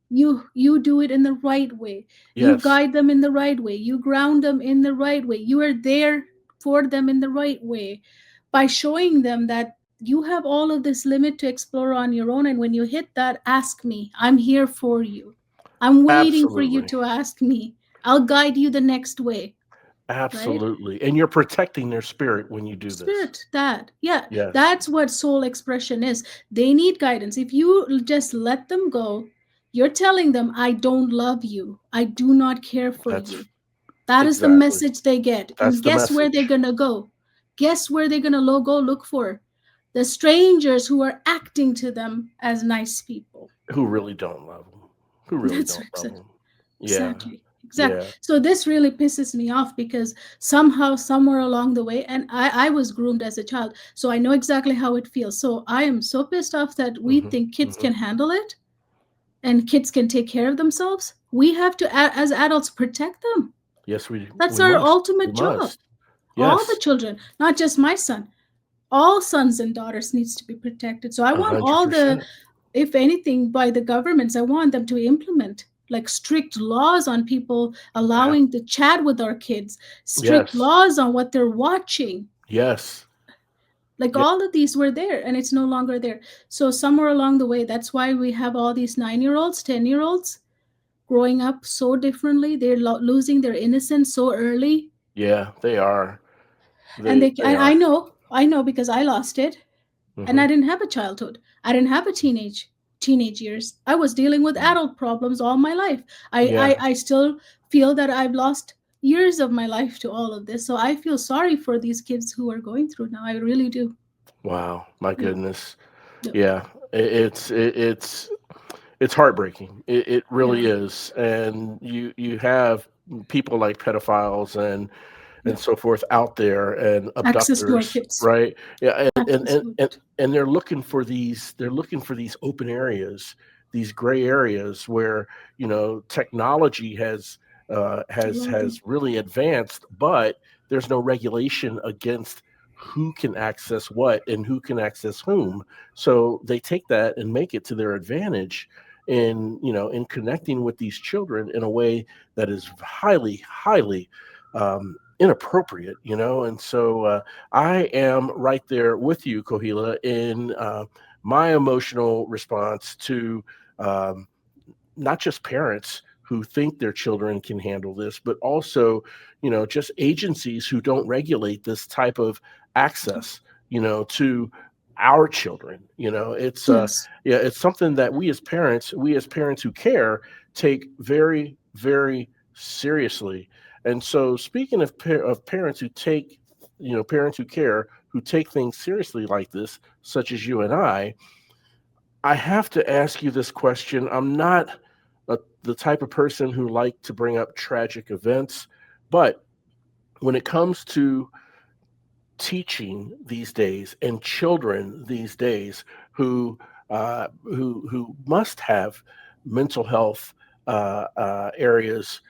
Speaker 2: you do it in the right way. You
Speaker 1: Yes.
Speaker 2: guide them in the right way. You ground them in the right way. You are there for them in the right way by showing them that you have all of this limit to explore on your own, and when you hit that, ask me. I'm here for you. I'm waiting for you
Speaker 1: Absolutely.
Speaker 2: to ask me. I'll guide you the next way, right?
Speaker 1: Absolutely. And you're protecting their spirit when you do this.
Speaker 2: Spirit, that, yeah,
Speaker 1: Yes.
Speaker 2: that's what soul expression is. They need guidance. If you just let them go, you're telling them, I don't love you, I do not care for
Speaker 1: That's
Speaker 2: you. That is the
Speaker 1: exactly.
Speaker 2: message they get.
Speaker 1: That's
Speaker 2: And
Speaker 1: the
Speaker 2: guess where they're
Speaker 1: message.
Speaker 2: gonna go? Guess where they're gonna go look for? The strangers who are acting to them as nice people.
Speaker 1: Who really don't love them. Who really
Speaker 2: That's
Speaker 1: don't
Speaker 2: right.
Speaker 1: love them. Yeah.
Speaker 2: Exactly. Exactly.
Speaker 1: Yeah.
Speaker 2: So this really pisses me off because somehow, somewhere along the way, and I was groomed as a child, so I know exactly how it feels. So I am so pissed off that we
Speaker 1: Hmm.
Speaker 2: think kids
Speaker 1: Hmm.
Speaker 2: can handle it and kids can take care of themselves. We have to, as adults, protect them.
Speaker 1: Yes, we
Speaker 2: That's
Speaker 1: we
Speaker 2: our
Speaker 1: must. We
Speaker 2: ultimate job.
Speaker 1: must.
Speaker 2: All the
Speaker 1: Yes.
Speaker 2: children, not just my son. All sons and daughters needs to be protected. So I
Speaker 1: A
Speaker 2: want
Speaker 1: hundred
Speaker 2: all the,
Speaker 1: percent.
Speaker 2: if anything, by the governments, I want them to implement like strict laws on people
Speaker 1: Yeah.
Speaker 2: allowing to chat with our kids, strict
Speaker 1: Yes.
Speaker 2: laws on what they're watching.
Speaker 1: Yes.
Speaker 2: Like
Speaker 1: Yeah.
Speaker 2: all of these were there and it's no longer there. So somewhere along the way, that's why we have all these 9-year-olds, 10-year-olds growing up so differently. They're losing their innocence so early.
Speaker 1: Yeah. They are.
Speaker 2: And
Speaker 1: They are.
Speaker 2: I know because I lost it. And
Speaker 1: Hmm.
Speaker 2: I didn't have a childhood. I didn't have a teenage years. I was dealing with adult problems all my life.
Speaker 1: Yeah.
Speaker 2: I still feel that I've lost years of my life to all of this. So I feel sorry for these kids who are going through now. I really do.
Speaker 1: Wow. My
Speaker 2: Yeah.
Speaker 1: goodness.
Speaker 2: Yeah.
Speaker 1: Yeah. It's heartbreaking. It really
Speaker 2: Yeah.
Speaker 1: is. And you have people like pedophiles
Speaker 2: Yeah.
Speaker 1: and so forth out there, and
Speaker 2: Access to our
Speaker 1: abductors,
Speaker 2: kids.
Speaker 1: right? Yeah,
Speaker 2: Access to it.
Speaker 1: and they're looking for these open areas, these gray areas where technology
Speaker 2: Allowed them.
Speaker 1: has really advanced, but there's no regulation against who can access what and who can access whom. So they take that and make it to their advantage in connecting with these children in a way that is highly inappropriate, and so I am right there with you, Kohila, in my emotional response to um, not just parents who think their children can handle this, but also, just agencies who don't regulate this type of access, to our children.
Speaker 2: Yes.
Speaker 1: Yeah, it's something that we as parents who care, take very, very seriously. And so, speaking of parents who take parents who care, who take things seriously like this, such as you and I have to ask you this question. I'm not the type of person who like to bring up tragic events, but when it comes to teaching these days and children these days who must have mental health areas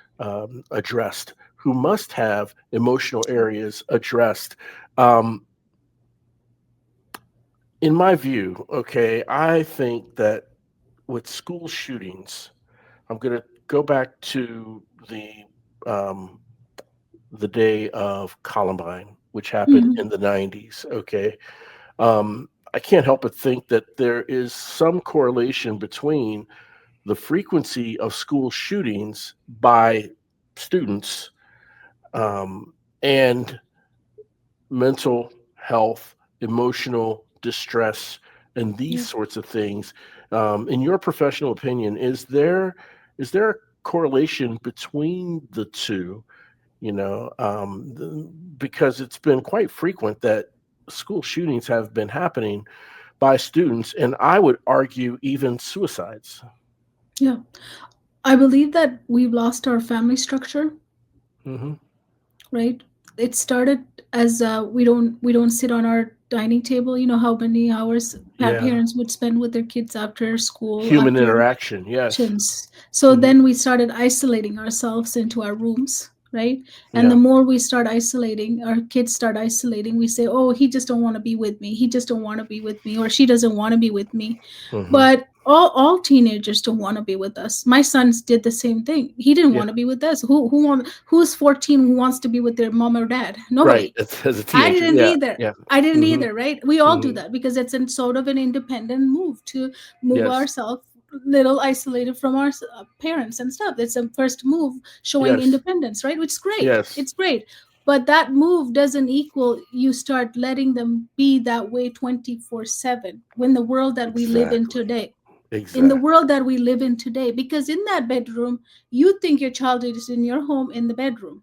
Speaker 1: addressed, who must have emotional areas addressed. Um, in my view, okay, I think that with school shootings, I'm going to go back to um, the day of Columbine, which happened
Speaker 2: Mhm.
Speaker 1: in the 90s. Okay, I can't help but think that there is some correlation between the frequency of school shootings by students um, and mental health, emotional distress, and these
Speaker 2: Yeah.
Speaker 1: sorts of things. In your professional opinion, is there a correlation between the two? Because it's been quite frequent that school shootings have been happening by students, and I would argue even suicides.
Speaker 2: Yeah. I believe that we've lost our family structure,
Speaker 1: Hmm.
Speaker 2: right? It started as we don't sit on our dining table. You know how many hours
Speaker 1: Yeah,
Speaker 2: parents would spend with their kids after school,
Speaker 1: human
Speaker 2: after
Speaker 1: interaction. Yes.
Speaker 2: actions. So
Speaker 1: Hmm.
Speaker 2: then we started isolating ourselves into our rooms, right? And the
Speaker 1: Yeah.
Speaker 2: more we start isolating, our kids start isolating. We say, "Oh, he just don't want to be with me. He just don't want to be with me, or she doesn't want to be with me."
Speaker 1: Hmm.
Speaker 2: But all teenagers don't want to be with us. My sons did the same thing. He didn't
Speaker 1: Yeah.
Speaker 2: want to be with us. Who's 14 who wants to be with their mom or dad?
Speaker 1: Right.
Speaker 2: Nobody.
Speaker 1: As a
Speaker 2: I
Speaker 1: teenager.
Speaker 2: didn't
Speaker 1: Yeah.
Speaker 2: either.
Speaker 1: Yeah.
Speaker 2: I didn't
Speaker 1: Hmm.
Speaker 2: either, right? We all do
Speaker 1: Hmm.
Speaker 2: that because it's in sort of an independent move to move
Speaker 1: Yes.
Speaker 2: ourselves little isolated from our parents and stuff. It's a first move showing
Speaker 1: Yes.
Speaker 2: independence, right? Which is great.
Speaker 1: Yes.
Speaker 2: It's great. But that move doesn't equal you start letting them be that way 24/7 when the world that we live in
Speaker 1: Exactly.
Speaker 2: today. In the
Speaker 1: Exactly.
Speaker 2: world that we live in today, because in that bedroom, you think your child is in your home in the bedroom.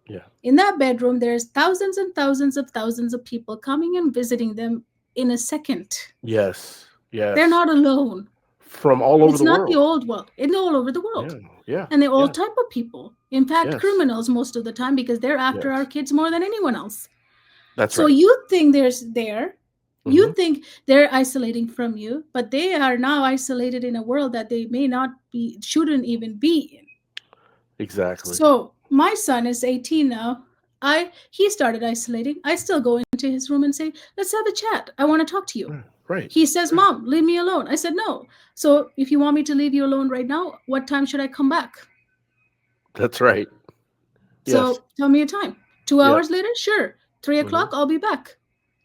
Speaker 1: Yeah.
Speaker 2: In that bedroom, there's thousands of people coming and visiting them in a second.
Speaker 1: Yes.
Speaker 2: They're
Speaker 1: Yes.
Speaker 2: not alone.
Speaker 1: From all over
Speaker 2: It's
Speaker 1: the
Speaker 2: not the
Speaker 1: world.
Speaker 2: old world. It's all over the
Speaker 1: Yeah.
Speaker 2: world.
Speaker 1: Yeah.
Speaker 2: And they're all
Speaker 1: Yeah.
Speaker 2: type of people. In fact,
Speaker 1: Yes.
Speaker 2: criminals most of the time because they're after our
Speaker 1: Yes.
Speaker 2: kids more than anyone else.
Speaker 1: That's
Speaker 2: So
Speaker 1: right.
Speaker 2: you think there's there,
Speaker 1: Hmm.
Speaker 2: you think they're isolating from you, but they are now isolated in a world that they may not be, shouldn't even be in.
Speaker 1: Exactly.
Speaker 2: So my son is 18 now. He started isolating. I still go into his room and say, "Let's have a chat. I want to talk to you."
Speaker 1: Right. Right.
Speaker 2: He says,
Speaker 1: Right.
Speaker 2: "Mom, leave me alone." I said, "No." So if you want me to leave you alone right now, what time should I come back?
Speaker 1: That's right. Yes.
Speaker 2: So tell me a time. Two
Speaker 1: Yeah.
Speaker 2: hours later? Sure. 3 o'clock,
Speaker 1: Hmm.
Speaker 2: I'll be back.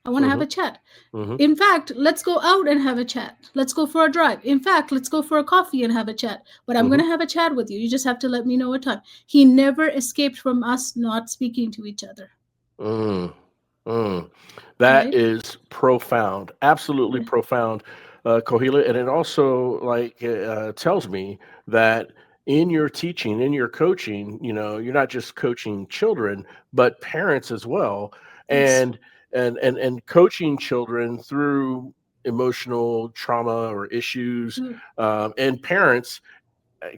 Speaker 2: I want to have
Speaker 1: Hmm.
Speaker 2: a chat.
Speaker 1: Hmm.
Speaker 2: In fact, let's go out and have a chat. Let's go for a drive. In fact, let's go for a coffee and have a chat. But I'm going
Speaker 1: Hmm.
Speaker 2: to have a chat with you. You just have to let me know what time. He never escaped from us not speaking to each other,
Speaker 1: Mm. Mm. That
Speaker 2: right?
Speaker 1: is profound, absolutely
Speaker 2: Yeah.
Speaker 1: profound, Kohila, and it also tells me that in your teaching, in your coaching, you're not just coaching children, but parents as well,
Speaker 2: Yes.
Speaker 1: and and coaching children through emotional trauma or issues,
Speaker 2: Mm.
Speaker 1: and parents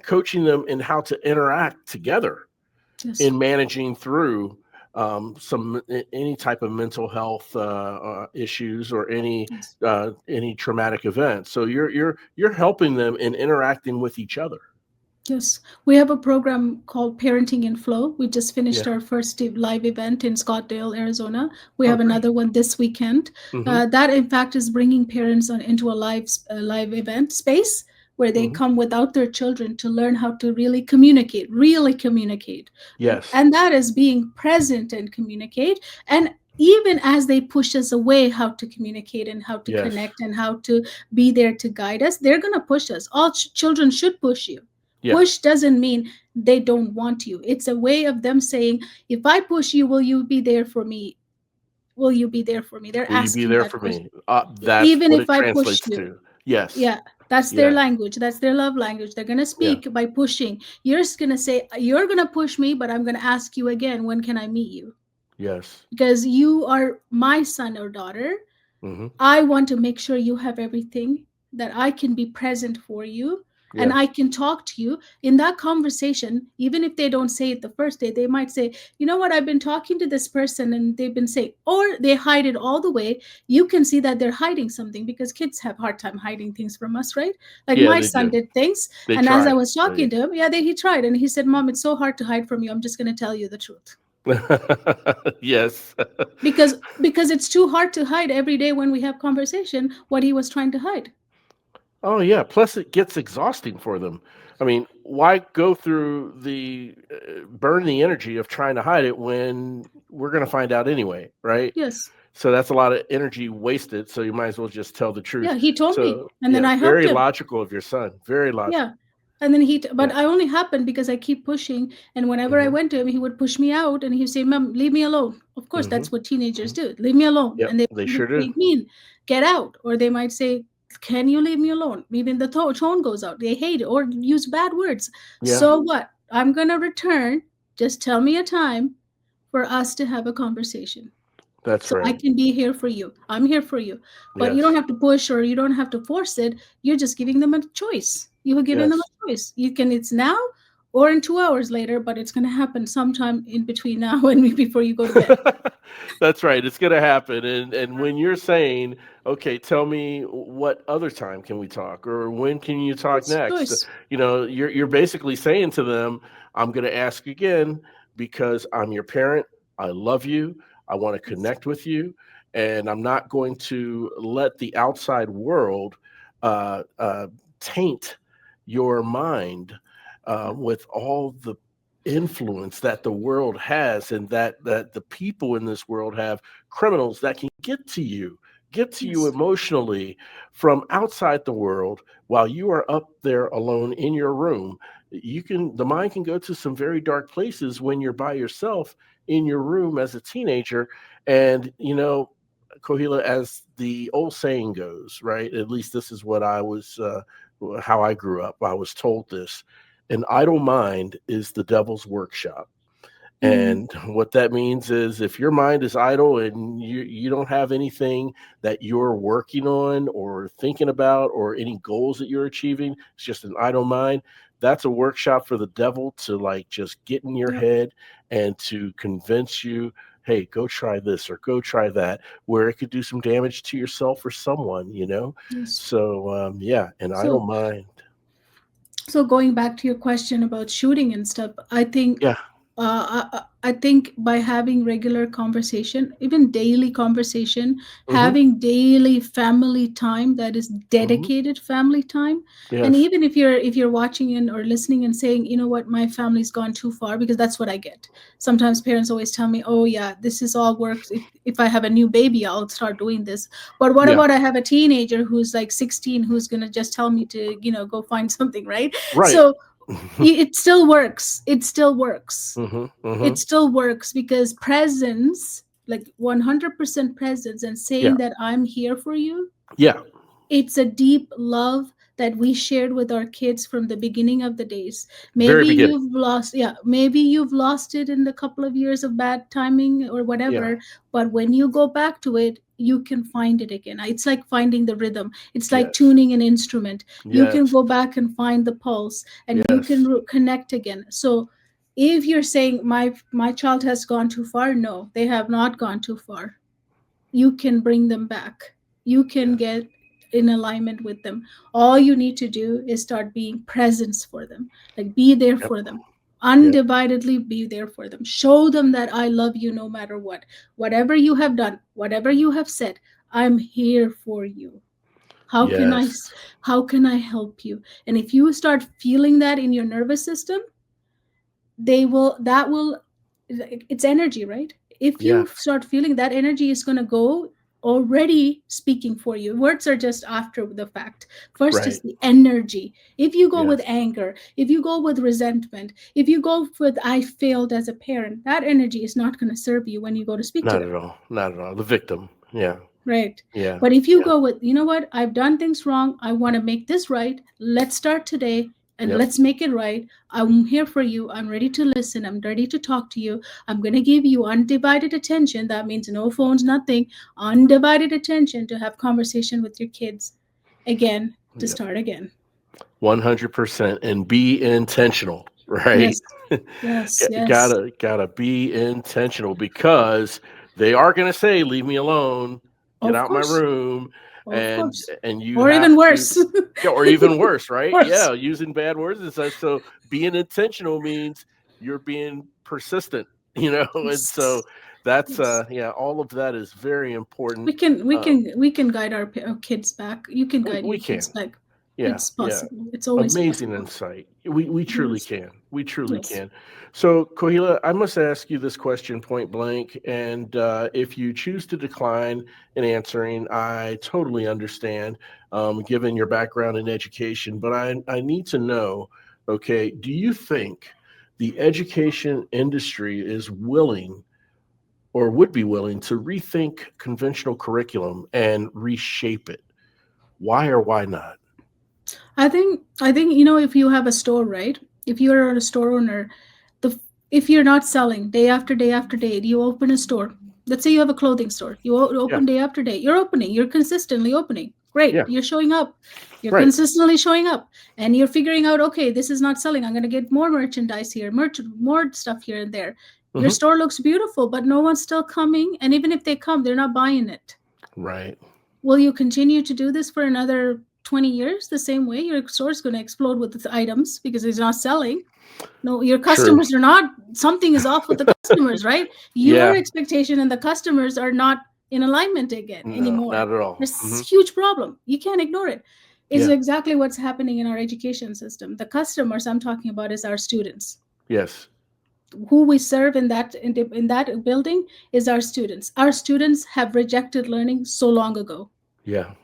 Speaker 1: coaching them in how to interact together
Speaker 2: Yes.
Speaker 1: in managing through any type of mental health issues or
Speaker 2: Yes.
Speaker 1: any traumatic event. So you're helping them in interacting with each other.
Speaker 2: Yes, we have a program called Parenting in Flow. We just finished
Speaker 1: Yeah.
Speaker 2: our first live event in Scottsdale, Arizona. We
Speaker 1: Oh,
Speaker 2: have
Speaker 1: great.
Speaker 2: another one this weekend.
Speaker 1: Mm-hmm.
Speaker 2: That, in fact, is bringing parents into a live event space where they
Speaker 1: Mm-hmm.
Speaker 2: come without their children to learn how to really communicate,
Speaker 1: Yes.
Speaker 2: and that is being present and communicate. And even as they push us away, how to communicate and how to
Speaker 1: Yes.
Speaker 2: connect and how to be there to guide us, they're gonna push us. All children should push you.
Speaker 1: Yeah.
Speaker 2: Push doesn't mean they don't want you. It's a way of them saying, if I push you, will you be there for me? Will you be there for me? They're
Speaker 1: Will you be
Speaker 2: asking
Speaker 1: there
Speaker 2: that
Speaker 1: for
Speaker 2: question.
Speaker 1: me? That's
Speaker 2: Even
Speaker 1: what
Speaker 2: if
Speaker 1: it
Speaker 2: I push
Speaker 1: translates
Speaker 2: you,
Speaker 1: to. Yes.
Speaker 2: yeah, that's their
Speaker 1: Yeah.
Speaker 2: language. That's their love language. They're going to
Speaker 1: Yeah.
Speaker 2: speak by pushing. You're just going to say, you're going to push me, but I'm going to ask you again, when can I meet you?
Speaker 1: Yes.
Speaker 2: because you are my son or daughter.
Speaker 1: Hmm.
Speaker 2: I want to make sure you have everything, that I can be present for you and
Speaker 1: Yeah.
Speaker 2: I can talk to you in that conversation. Even if they don't say it the first day, they might say, you know what, I've been talking to this person and they've been saying, or they hide it all the way. You can see that they're hiding something because kids have hard time hiding things from us, right? Like
Speaker 1: Yeah,
Speaker 2: my
Speaker 1: they
Speaker 2: son
Speaker 1: do.
Speaker 2: did things.
Speaker 1: They
Speaker 2: And as I
Speaker 1: try.
Speaker 2: was talking to him, yeah, he tried. And he said, Mom, it's so hard to hide from you. I'm just going to tell you the truth.
Speaker 1: Yes.
Speaker 2: Because it's too hard to hide every day when we have conversation what he was trying to hide.
Speaker 1: Oh yeah. Plus, it gets exhausting for them. I mean, why go through the burn the energy of trying to hide it when we're going to find out anyway, right?
Speaker 2: Yes.
Speaker 1: So that's a lot of energy wasted. So you might as well just tell the
Speaker 2: Yeah,
Speaker 1: truth.
Speaker 2: he told me,
Speaker 1: So
Speaker 2: and then
Speaker 1: yeah,
Speaker 2: I helped
Speaker 1: very
Speaker 2: him.
Speaker 1: logical of your son. Very
Speaker 2: Yeah.
Speaker 1: logical.
Speaker 2: And then but
Speaker 1: Yeah.
Speaker 2: I only happened because I keep pushing. And whenever I
Speaker 1: Hmm.
Speaker 2: went to him, he would push me out and he'd say, Mom, leave me alone. Of course,
Speaker 1: Hmm.
Speaker 2: that's what teenagers
Speaker 1: Hmm.
Speaker 2: do. Leave me alone.
Speaker 1: Yep.
Speaker 2: And they
Speaker 1: They
Speaker 2: would
Speaker 1: sure do.
Speaker 2: be mean, get out. Or they might say, can you leave me alone? Even the tone goes out. They hate it or use bad words.
Speaker 1: Yeah.
Speaker 2: So what? I'm going to return. Just tell me a time for us to have a conversation.
Speaker 1: That's
Speaker 2: So I
Speaker 1: right.
Speaker 2: can be here for you. I'm here for you. But you don't
Speaker 1: Yes.
Speaker 2: have to push or you don't have to force it. You're just giving them a choice. You are giving them
Speaker 1: Yes.
Speaker 2: a choice. You can, it's now or in 2 hours later, but it's going to happen sometime in between now and before you go to bed.
Speaker 1: That's right. It's going to happen. And when you're saying, okay, tell me what other time can we talk, or when can you talk
Speaker 2: It's
Speaker 1: next?
Speaker 2: choice.
Speaker 1: You're basically saying to them, I'm going to ask again because I'm your parent. I love you. I want to
Speaker 2: Yes.
Speaker 1: connect with you, and I'm not going to let the outside world uh, uh, taint your mind
Speaker 2: Yeah.
Speaker 1: with all the influence that the world has, and that the people in this world have, criminals that can get to you
Speaker 2: Yes.
Speaker 1: emotionally from outside the world while you are up there alone in your room. The mind can go to some very dark places when you're by yourself in your room as a teenager. And Kohila, as the old saying goes, right, at least this is what I was how I grew up, I was told this: an idle mind is the devil's workshop.
Speaker 2: Mm,
Speaker 1: And what that means is, if your mind is idle and you don't have anything that you're working on or thinking about, or any goals that you're achieving, it's just an idle mind. That's a workshop for the devil to, like, just get in your
Speaker 2: yep.
Speaker 1: head and to convince you, hey, go try this or go try that, where it could do some damage to yourself or someone.
Speaker 2: Yes.
Speaker 1: So yeah, an idle
Speaker 2: So
Speaker 1: mind.
Speaker 2: going back to your question about shooting and stuff, I think
Speaker 1: Yeah.
Speaker 2: I think by having regular conversation, even daily conversation,
Speaker 1: Hmm.
Speaker 2: having daily family time that is
Speaker 1: Hmm.
Speaker 2: dedicated family time, and
Speaker 1: Yes.
Speaker 2: even if you're watching in or listening and saying, you know what, my family's gone too far, because that's what I get. Sometimes parents always tell me, oh yeah, this is all works. If I have a new baby, I'll start doing this. But what
Speaker 1: Yeah.
Speaker 2: about I have a teenager who's like 16 who's gonna just tell me to go find something, right?
Speaker 1: Right.
Speaker 2: So it still works. It still works.
Speaker 1: Hmm.
Speaker 2: It
Speaker 1: Hmm.
Speaker 2: still works because presence, like 100% presence, and
Speaker 1: Yeah.
Speaker 2: saying that I'm here for you,
Speaker 1: Yeah.
Speaker 2: it's a deep love that we shared with our kids from the beginning of the days.
Speaker 1: Very
Speaker 2: Maybe
Speaker 1: beginning.
Speaker 2: you've lost, yeah, maybe you've lost it in the couple of years of bad timing or
Speaker 1: Yeah.
Speaker 2: whatever, but when you go back to it, you can find it again. It's like finding the rhythm. It's like
Speaker 1: Yes.
Speaker 2: tuning an instrument. You can
Speaker 1: Yes.
Speaker 2: go back and find the pulse and you can
Speaker 1: Yes.
Speaker 2: connect again. So if you're saying my child has gone too far, no, they have not gone too far. You can bring them back. You can
Speaker 1: Yes.
Speaker 2: get in alignment with them. All you need to do is start being presence for them. Like be there
Speaker 1: Yep.
Speaker 2: for them.
Speaker 1: Yep.
Speaker 2: Undividedly be there for them. Show them that I love you no matter what. Whatever you have done, whatever you have said, I'm here for you. How can I
Speaker 1: Yes.
Speaker 2: how can I help you? And if you start feeling that in your nervous system, they will that will it's energy, right? If
Speaker 1: Yeah.
Speaker 2: you start feeling that, energy is going to go already speaking for you. Words are just after the fact. First is
Speaker 1: Right.
Speaker 2: the energy. If you go with
Speaker 1: Yes.
Speaker 2: anger, if you go with resentment, if you go with I failed as a parent, that energy is not going to serve you when you go to speak to
Speaker 1: Not
Speaker 2: them.
Speaker 1: at all. Not at all. The victim. Yeah.
Speaker 2: Right.
Speaker 1: Yeah.
Speaker 2: But if you
Speaker 1: Yeah.
Speaker 2: go with, you know what, I've done things wrong, I want to make this right, let's start today, and
Speaker 1: Yep.
Speaker 2: let's make it right. I'm here for you. I'm ready to listen. I'm ready to talk to you. I'm going to give you undivided attention. That means no phones, nothing. Undivided attention to have conversation with your kids again, to
Speaker 1: Yep.
Speaker 2: start again.
Speaker 1: 100%, and be intentional, right?
Speaker 2: Yes, yes, yes.
Speaker 1: Gotta be intentional, because they are gonna say, "Leave me alone, get
Speaker 2: Of
Speaker 1: out my
Speaker 2: course.
Speaker 1: room,"
Speaker 2: Of
Speaker 1: and
Speaker 2: course.
Speaker 1: you
Speaker 2: Or
Speaker 1: have
Speaker 2: even
Speaker 1: to,
Speaker 2: worse.
Speaker 1: yeah, or even worse, right?
Speaker 2: Worse.
Speaker 1: Yeah, using bad words and such. So being intentional means you're being persistent, and so
Speaker 2: Yes.
Speaker 1: that's
Speaker 2: Yes.
Speaker 1: yeah, all of that is very important.
Speaker 2: We can we
Speaker 1: Um,
Speaker 2: can we can guide our kids back. You can guide
Speaker 1: we
Speaker 2: your kids
Speaker 1: can.
Speaker 2: back.
Speaker 1: Yeah,
Speaker 2: It's
Speaker 1: yeah.
Speaker 2: possible. It's always
Speaker 1: Amazing
Speaker 2: possible.
Speaker 1: insight. We truly
Speaker 2: Yes.
Speaker 1: can. We truly
Speaker 2: Yes.
Speaker 1: can. So, Kohila, I must ask you this question point blank, and if you choose to decline in answering, I totally understand, given your background in education. But I need to know, okay, do you think the education industry is willing or would be willing to rethink conventional curriculum and reshape it? Why or why not?
Speaker 2: I think if you have a store, right? If you're a store owner, the if you're not selling day after day after day, you open a store. Let's say you have a clothing store. You
Speaker 1: Yeah,
Speaker 2: open day after day. You're opening. You're consistently opening. Great.
Speaker 1: yeah,
Speaker 2: You're showing up. You're
Speaker 1: right.
Speaker 2: consistently showing up, and you're figuring out, okay, this is not selling. I'm going to get more merchandise here, more stuff here and there. Your
Speaker 1: Hmm.
Speaker 2: store looks beautiful, but no one's still coming. And even if they come, they're not buying it.
Speaker 1: Right.
Speaker 2: Will you continue to do this for another 20 years the same way? Your store is going to explode with the items because it's not selling. No, your
Speaker 1: True.
Speaker 2: customers are not, something is off with the customers, right? Your
Speaker 1: Yeah.
Speaker 2: expectation and the customers are not in alignment again
Speaker 1: No,
Speaker 2: anymore.
Speaker 1: not at all.
Speaker 2: There's
Speaker 1: Hmm.
Speaker 2: huge problem. You can't ignore it. It's
Speaker 1: Yeah.
Speaker 2: exactly what's happening in our education system. The customers I'm talking about is our students.
Speaker 1: Yes.
Speaker 2: Who we serve in that building is our students. Our students have rejected learning so long ago.
Speaker 1: Yeah.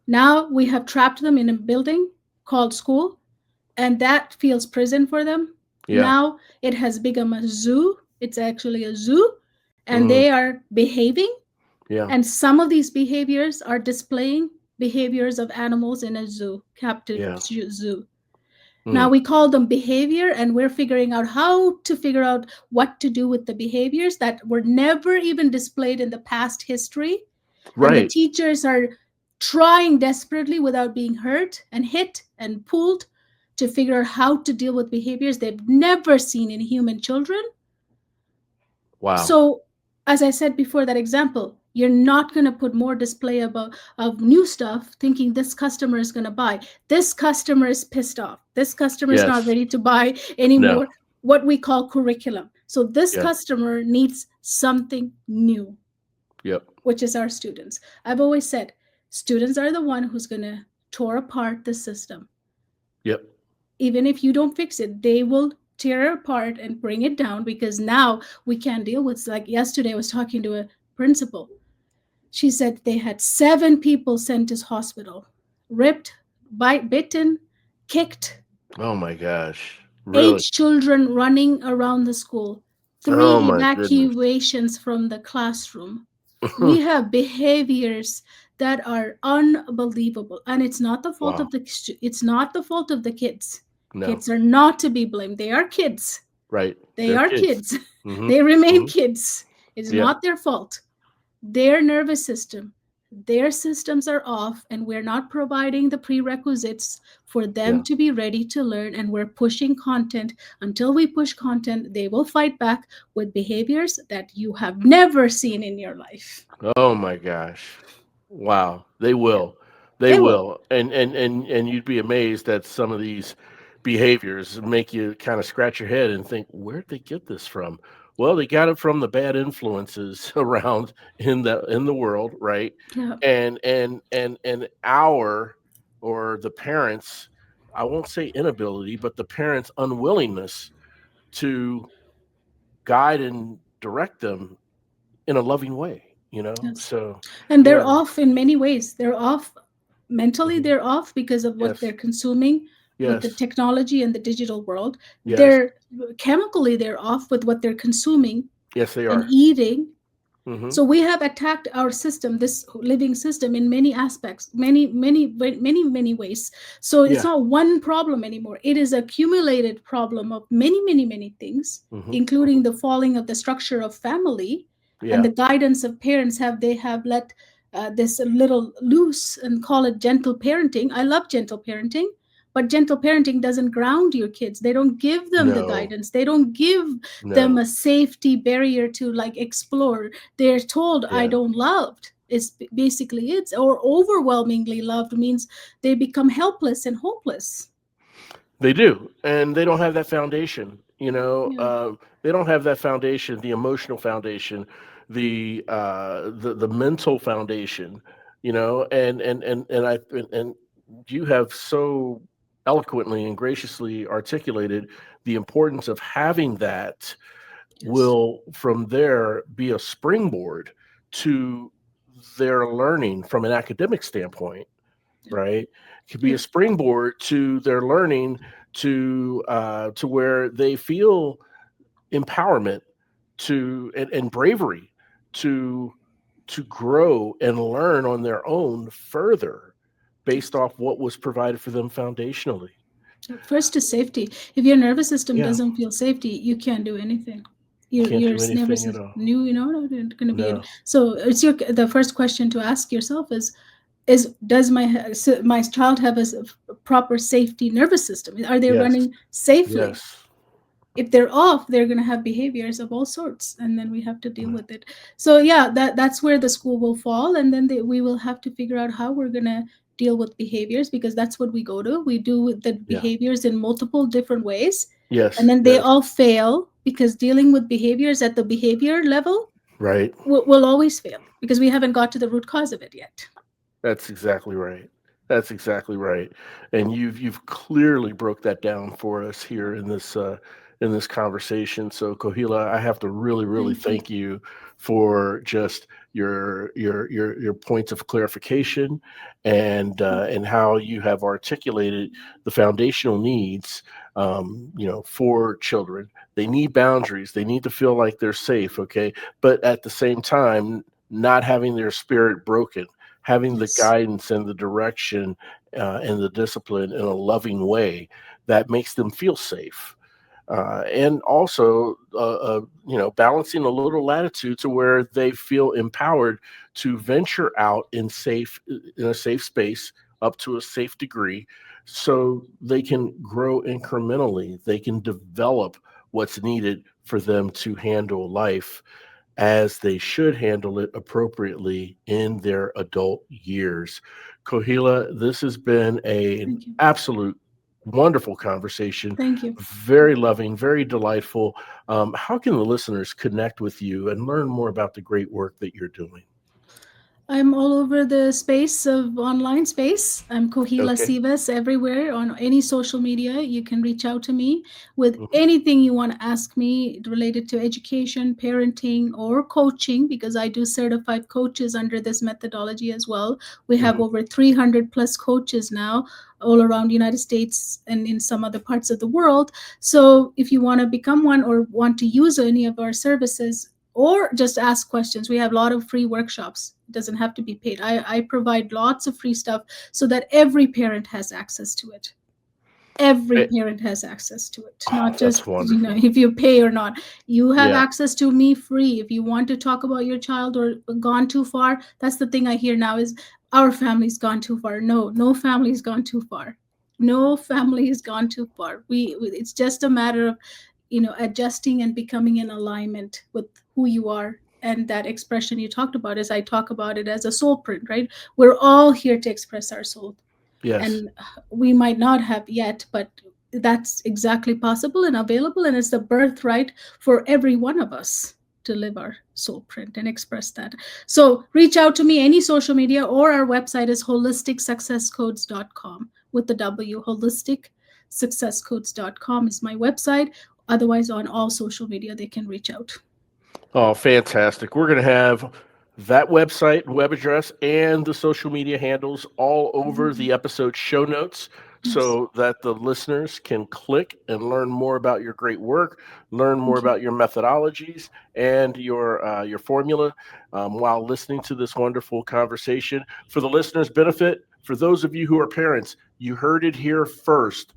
Speaker 2: Now we have trapped them in a building called school, and that feels prison for them.
Speaker 1: Yeah.
Speaker 2: Now it has become a zoo. It's actually a zoo, and
Speaker 1: Mm,
Speaker 2: they are behaving,
Speaker 1: yeah.
Speaker 2: and some of these behaviors are displaying behaviors of animals in a zoo, captive
Speaker 1: Yeah.
Speaker 2: zoo. Now
Speaker 1: Mm.
Speaker 2: we call them behavior, and we're figuring out how to figure out what to do with the behaviors that were never even displayed in the past history. And the
Speaker 1: Right.
Speaker 2: teachers are trying desperately without being hurt and hit and pulled to figure out how to deal with behaviors they've never seen in human children.
Speaker 1: Wow.
Speaker 2: So, as I said before, that example, you're not going to put more display of new stuff thinking this customer is going to buy. This customer is pissed off. This customer is not
Speaker 1: Yes.
Speaker 2: ready to buy
Speaker 1: No.
Speaker 2: anymore what we call curriculum. So, this
Speaker 1: Yeah.
Speaker 2: customer needs something new,
Speaker 1: Yep.
Speaker 2: which is our students. I've always said students are the one who's going to tear apart the system.
Speaker 1: Yep.
Speaker 2: Even if you don't fix it, they will tear it apart and bring it down because now we can't deal with, like yesterday I was talking to a principal. She said they had 7 people sent to hospital, ripped, bitten, kicked,
Speaker 1: Oh my gosh.
Speaker 2: eight
Speaker 1: Really?
Speaker 2: children running around the school, three
Speaker 1: Oh my goodness.
Speaker 2: evacuations from the classroom. We have behaviors that are unbelievable, and it's not the fault
Speaker 1: Wow.
Speaker 2: of the kids.
Speaker 1: No.
Speaker 2: Kids are not to be blamed. They are kids.
Speaker 1: Right.
Speaker 2: They
Speaker 1: They're
Speaker 2: are
Speaker 1: kids.
Speaker 2: kids.
Speaker 1: Hmm.
Speaker 2: They remain
Speaker 1: Hmm.
Speaker 2: kids. It's
Speaker 1: Yep.
Speaker 2: not their fault. Their nervous system, their systems are off, and we're not providing the prerequisites for them
Speaker 1: Yeah.
Speaker 2: to be ready to learn. And we're pushing content. Until we push content, they will fight back with behaviors that you have never seen in your life.
Speaker 1: Oh my gosh. Wow. They
Speaker 2: Yeah,
Speaker 1: will. They
Speaker 2: they will.
Speaker 1: will. And you'd be amazed that some of these behaviors make you kind of scratch your head and think, where'd they get this from? Well, they got it from the bad influences around in the world, right?
Speaker 2: Yeah.
Speaker 1: And our, or the parents, I won't say inability, but the parents' unwillingness to guide and direct them in a loving way,
Speaker 2: Yes.
Speaker 1: So
Speaker 2: And they're
Speaker 1: yeah.
Speaker 2: off in many ways. They're off mentally,
Speaker 1: Mhm.
Speaker 2: they're off because of what they're
Speaker 1: Yes.
Speaker 2: consuming with the
Speaker 1: Yes.
Speaker 2: technology and the digital world.
Speaker 1: Yes.
Speaker 2: They're chemically, they're off with what they're consuming
Speaker 1: Yes, they
Speaker 2: and
Speaker 1: are.
Speaker 2: eating.
Speaker 1: Mm-hmm.
Speaker 2: So we have attacked our system, this living system, in many aspects, many ways. So it's
Speaker 1: Yeah.
Speaker 2: not one problem anymore. It is accumulated problem of many things,
Speaker 1: Mm-hmm.
Speaker 2: including the falling of the structure of family and
Speaker 1: Yeah.
Speaker 2: the guidance of parents. They have let this a little loose and call it gentle parenting. I love gentle parenting, but gentle parenting doesn't ground your kids. They don't give them the
Speaker 1: No.
Speaker 2: guidance. They don't give them
Speaker 1: No.
Speaker 2: a safety barrier to like explore. They're told I
Speaker 1: Yeah.
Speaker 2: don't loved is basically it, or overwhelmingly loved means they become helpless and hopeless.
Speaker 1: They do, and they don't have that foundation.
Speaker 2: Yeah.
Speaker 1: They don't have that foundation, the emotional foundation, the mental foundation. And you have so eloquently and graciously articulated the importance of having that.
Speaker 2: Yes.
Speaker 1: Will from there be a springboard to their learning from an academic standpoint, right? It could be a
Speaker 2: Yeah.
Speaker 1: springboard to their learning to where they feel empowerment and bravery to to grow and learn on their own further based
Speaker 2: Yes.
Speaker 1: off what was provided for them foundationally.
Speaker 2: First is safety. If your nervous system
Speaker 1: Yeah,
Speaker 2: doesn't feel safety, you can't do anything.
Speaker 1: can't
Speaker 2: Your
Speaker 1: do
Speaker 2: nervous
Speaker 1: anything at
Speaker 2: system,
Speaker 1: all.
Speaker 2: not going to be in.
Speaker 1: No.
Speaker 2: So it's your the first question to ask yourself is does my child have proper safety nervous system? Are they
Speaker 1: Yes.
Speaker 2: running safely?
Speaker 1: Yes.
Speaker 2: If they're off, they're going to have behaviors of all sorts, and then we have to deal with it. So yeah, that's where the school will fall, and then we will have to figure out how we're going to deal with behaviors, because that's what we go to. We do the
Speaker 1: Yeah.
Speaker 2: behaviors in multiple different ways, and
Speaker 1: Yes.
Speaker 2: then they
Speaker 1: Yes.
Speaker 2: all fail, because dealing with behaviors at the behavior level
Speaker 1: Right.
Speaker 2: will always fail, because we haven't got to the root cause of it yet.
Speaker 1: That's exactly right. That's exactly right. And you've clearly broke that down for us here in this conversation. So Kohila, I have to really
Speaker 2: Thank you.
Speaker 1: thank you for just your points of clarification and how you have articulated the foundational needs for children. They need boundaries. They need to feel like they're safe, okay? But at the same time, not having their spirit broken, having the
Speaker 2: Yes.
Speaker 1: guidance and the direction and the discipline in a loving way that makes them feel safe. And also, balancing a little latitude to where they feel empowered to venture out in a safe space up to a safe degree, so they can grow incrementally. They can develop what's needed for them to handle life as they should handle it appropriately in their adult years. Kohila, this has been an
Speaker 2: Thank you.
Speaker 1: absolute wonderful conversation,
Speaker 2: Thank you.
Speaker 1: very loving, very delightful. How can the listeners connect with you and learn more about the great work that you're doing?
Speaker 2: I'm all over the space of online space. I'm Kohila
Speaker 1: Okay.
Speaker 2: Sivas everywhere on any social media. You can reach out to me with
Speaker 1: Mhm.
Speaker 2: anything you want to ask me related to education, parenting, or coaching, because I do certified coaches under this methodology as well. We have
Speaker 1: Mhm.
Speaker 2: over 300 plus coaches now all around the United States and in some other parts of the world. So if you want to become one or want to use any of our services, or just ask questions, we have a lot of free workshops. It doesn't have to be paid. I provide lots of free stuff so that every parent has access to it. Every
Speaker 1: Eh,
Speaker 2: parent has access to it,
Speaker 1: oh,
Speaker 2: not
Speaker 1: that's
Speaker 2: just
Speaker 1: wonderful.
Speaker 2: if you pay or not. You have
Speaker 1: Yeah.
Speaker 2: access to me free. If you want to talk about your child or gone too far, that's the thing I hear now is our family's gone too far. No, no family's gone too far. No family has gone too far. It's just a matter of adjusting and becoming in alignment with who you are. And that expression you talked about, is I talk about it as a soul print, right? We're all here to express our soul,
Speaker 1: Yes.
Speaker 2: and we might not have yet, but that's exactly possible and available, and it's the birthright for every one of us to live our soul print and express that. So reach out to me, any social media, or our website is holisticsuccesscodes.com with the W. Holisticsuccesscodes.com is my website. Otherwise, on all social media they can reach out.
Speaker 1: Oh, fantastic. We're going to have that website, web address, and the social media handles all over
Speaker 2: Mhm.
Speaker 1: the episode show notes.
Speaker 2: Yes.
Speaker 1: so that the listeners can click and learn more about your great work, learn more
Speaker 2: Thank you.
Speaker 1: about your methodologies and your formula while listening to this wonderful conversation. For the listeners' benefit, for those of you who are parents, you heard it here first.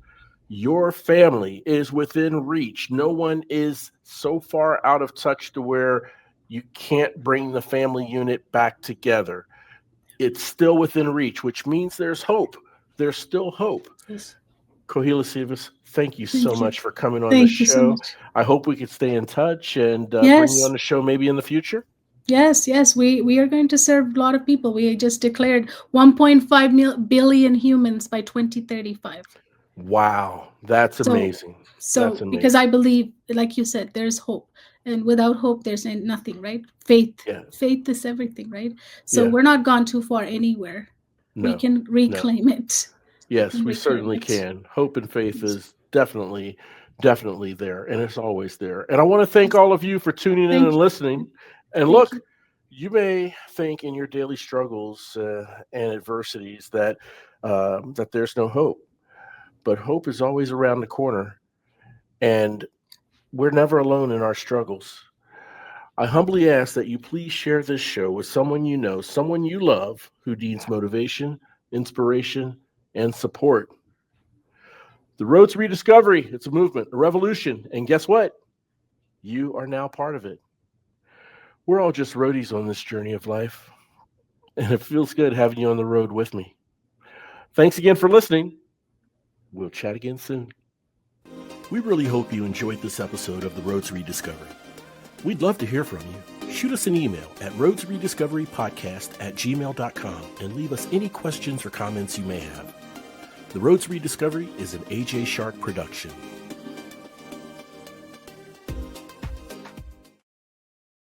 Speaker 1: Your family is within reach. No one is so far out of touch to where you can't bring the family unit back together. It's still within reach, which means there's hope. There's still hope.
Speaker 2: Yes.
Speaker 1: Kohila Sivas, thank you so
Speaker 2: Thank you.
Speaker 1: much for coming on the
Speaker 2: Thank you so
Speaker 1: show.
Speaker 2: much.
Speaker 1: I hope we could stay in touch and bring you on
Speaker 2: Yes.
Speaker 1: the show maybe in the future.
Speaker 2: Yes, yes, we are going to serve a lot of people. We just declared 1.5 billion humans by 2035.
Speaker 1: Wow, that's
Speaker 2: So,
Speaker 1: amazing. That's
Speaker 2: so because
Speaker 1: amazing.
Speaker 2: I believe, like you said, there's hope, and without hope, there's nothing, right? Faith,
Speaker 1: Yeah,
Speaker 2: faith is everything, right? So
Speaker 1: yeah,
Speaker 2: we're not gone too far anywhere. We
Speaker 1: no,
Speaker 2: can
Speaker 1: no.
Speaker 2: reclaim it. We
Speaker 1: Yes,
Speaker 2: can
Speaker 1: we
Speaker 2: reclaim
Speaker 1: certainly
Speaker 2: it.
Speaker 1: can. Hope and faith
Speaker 2: Yes.
Speaker 1: is definitely there, and it's always there. And I want to thank
Speaker 2: Yes.
Speaker 1: all of you for tuning in and
Speaker 2: Thank you.
Speaker 1: listening. And
Speaker 2: Thank
Speaker 1: look,
Speaker 2: you.
Speaker 1: you may think in your daily struggles and adversities that there's no hope, but hope is always around the corner, and we're never alone in our struggles. I humbly ask that you please share this show with someone you know, someone you love who needs motivation, inspiration, and support. The road to rediscovery, it's a movement, a revolution, and guess what? You are now part of it. We're all just roadies on this journey of life, and it feels good having you on the road with me. Thanks again for listening. We'll chat again soon. We really hope you enjoyed this episode of The Road to Rediscovery. We'd love to hear from you. Shoot us an email at roadtorediscoverypodcast@gmail.com and leave us any questions or comments you may have. The Road to Rediscovery is an AJ Shark production.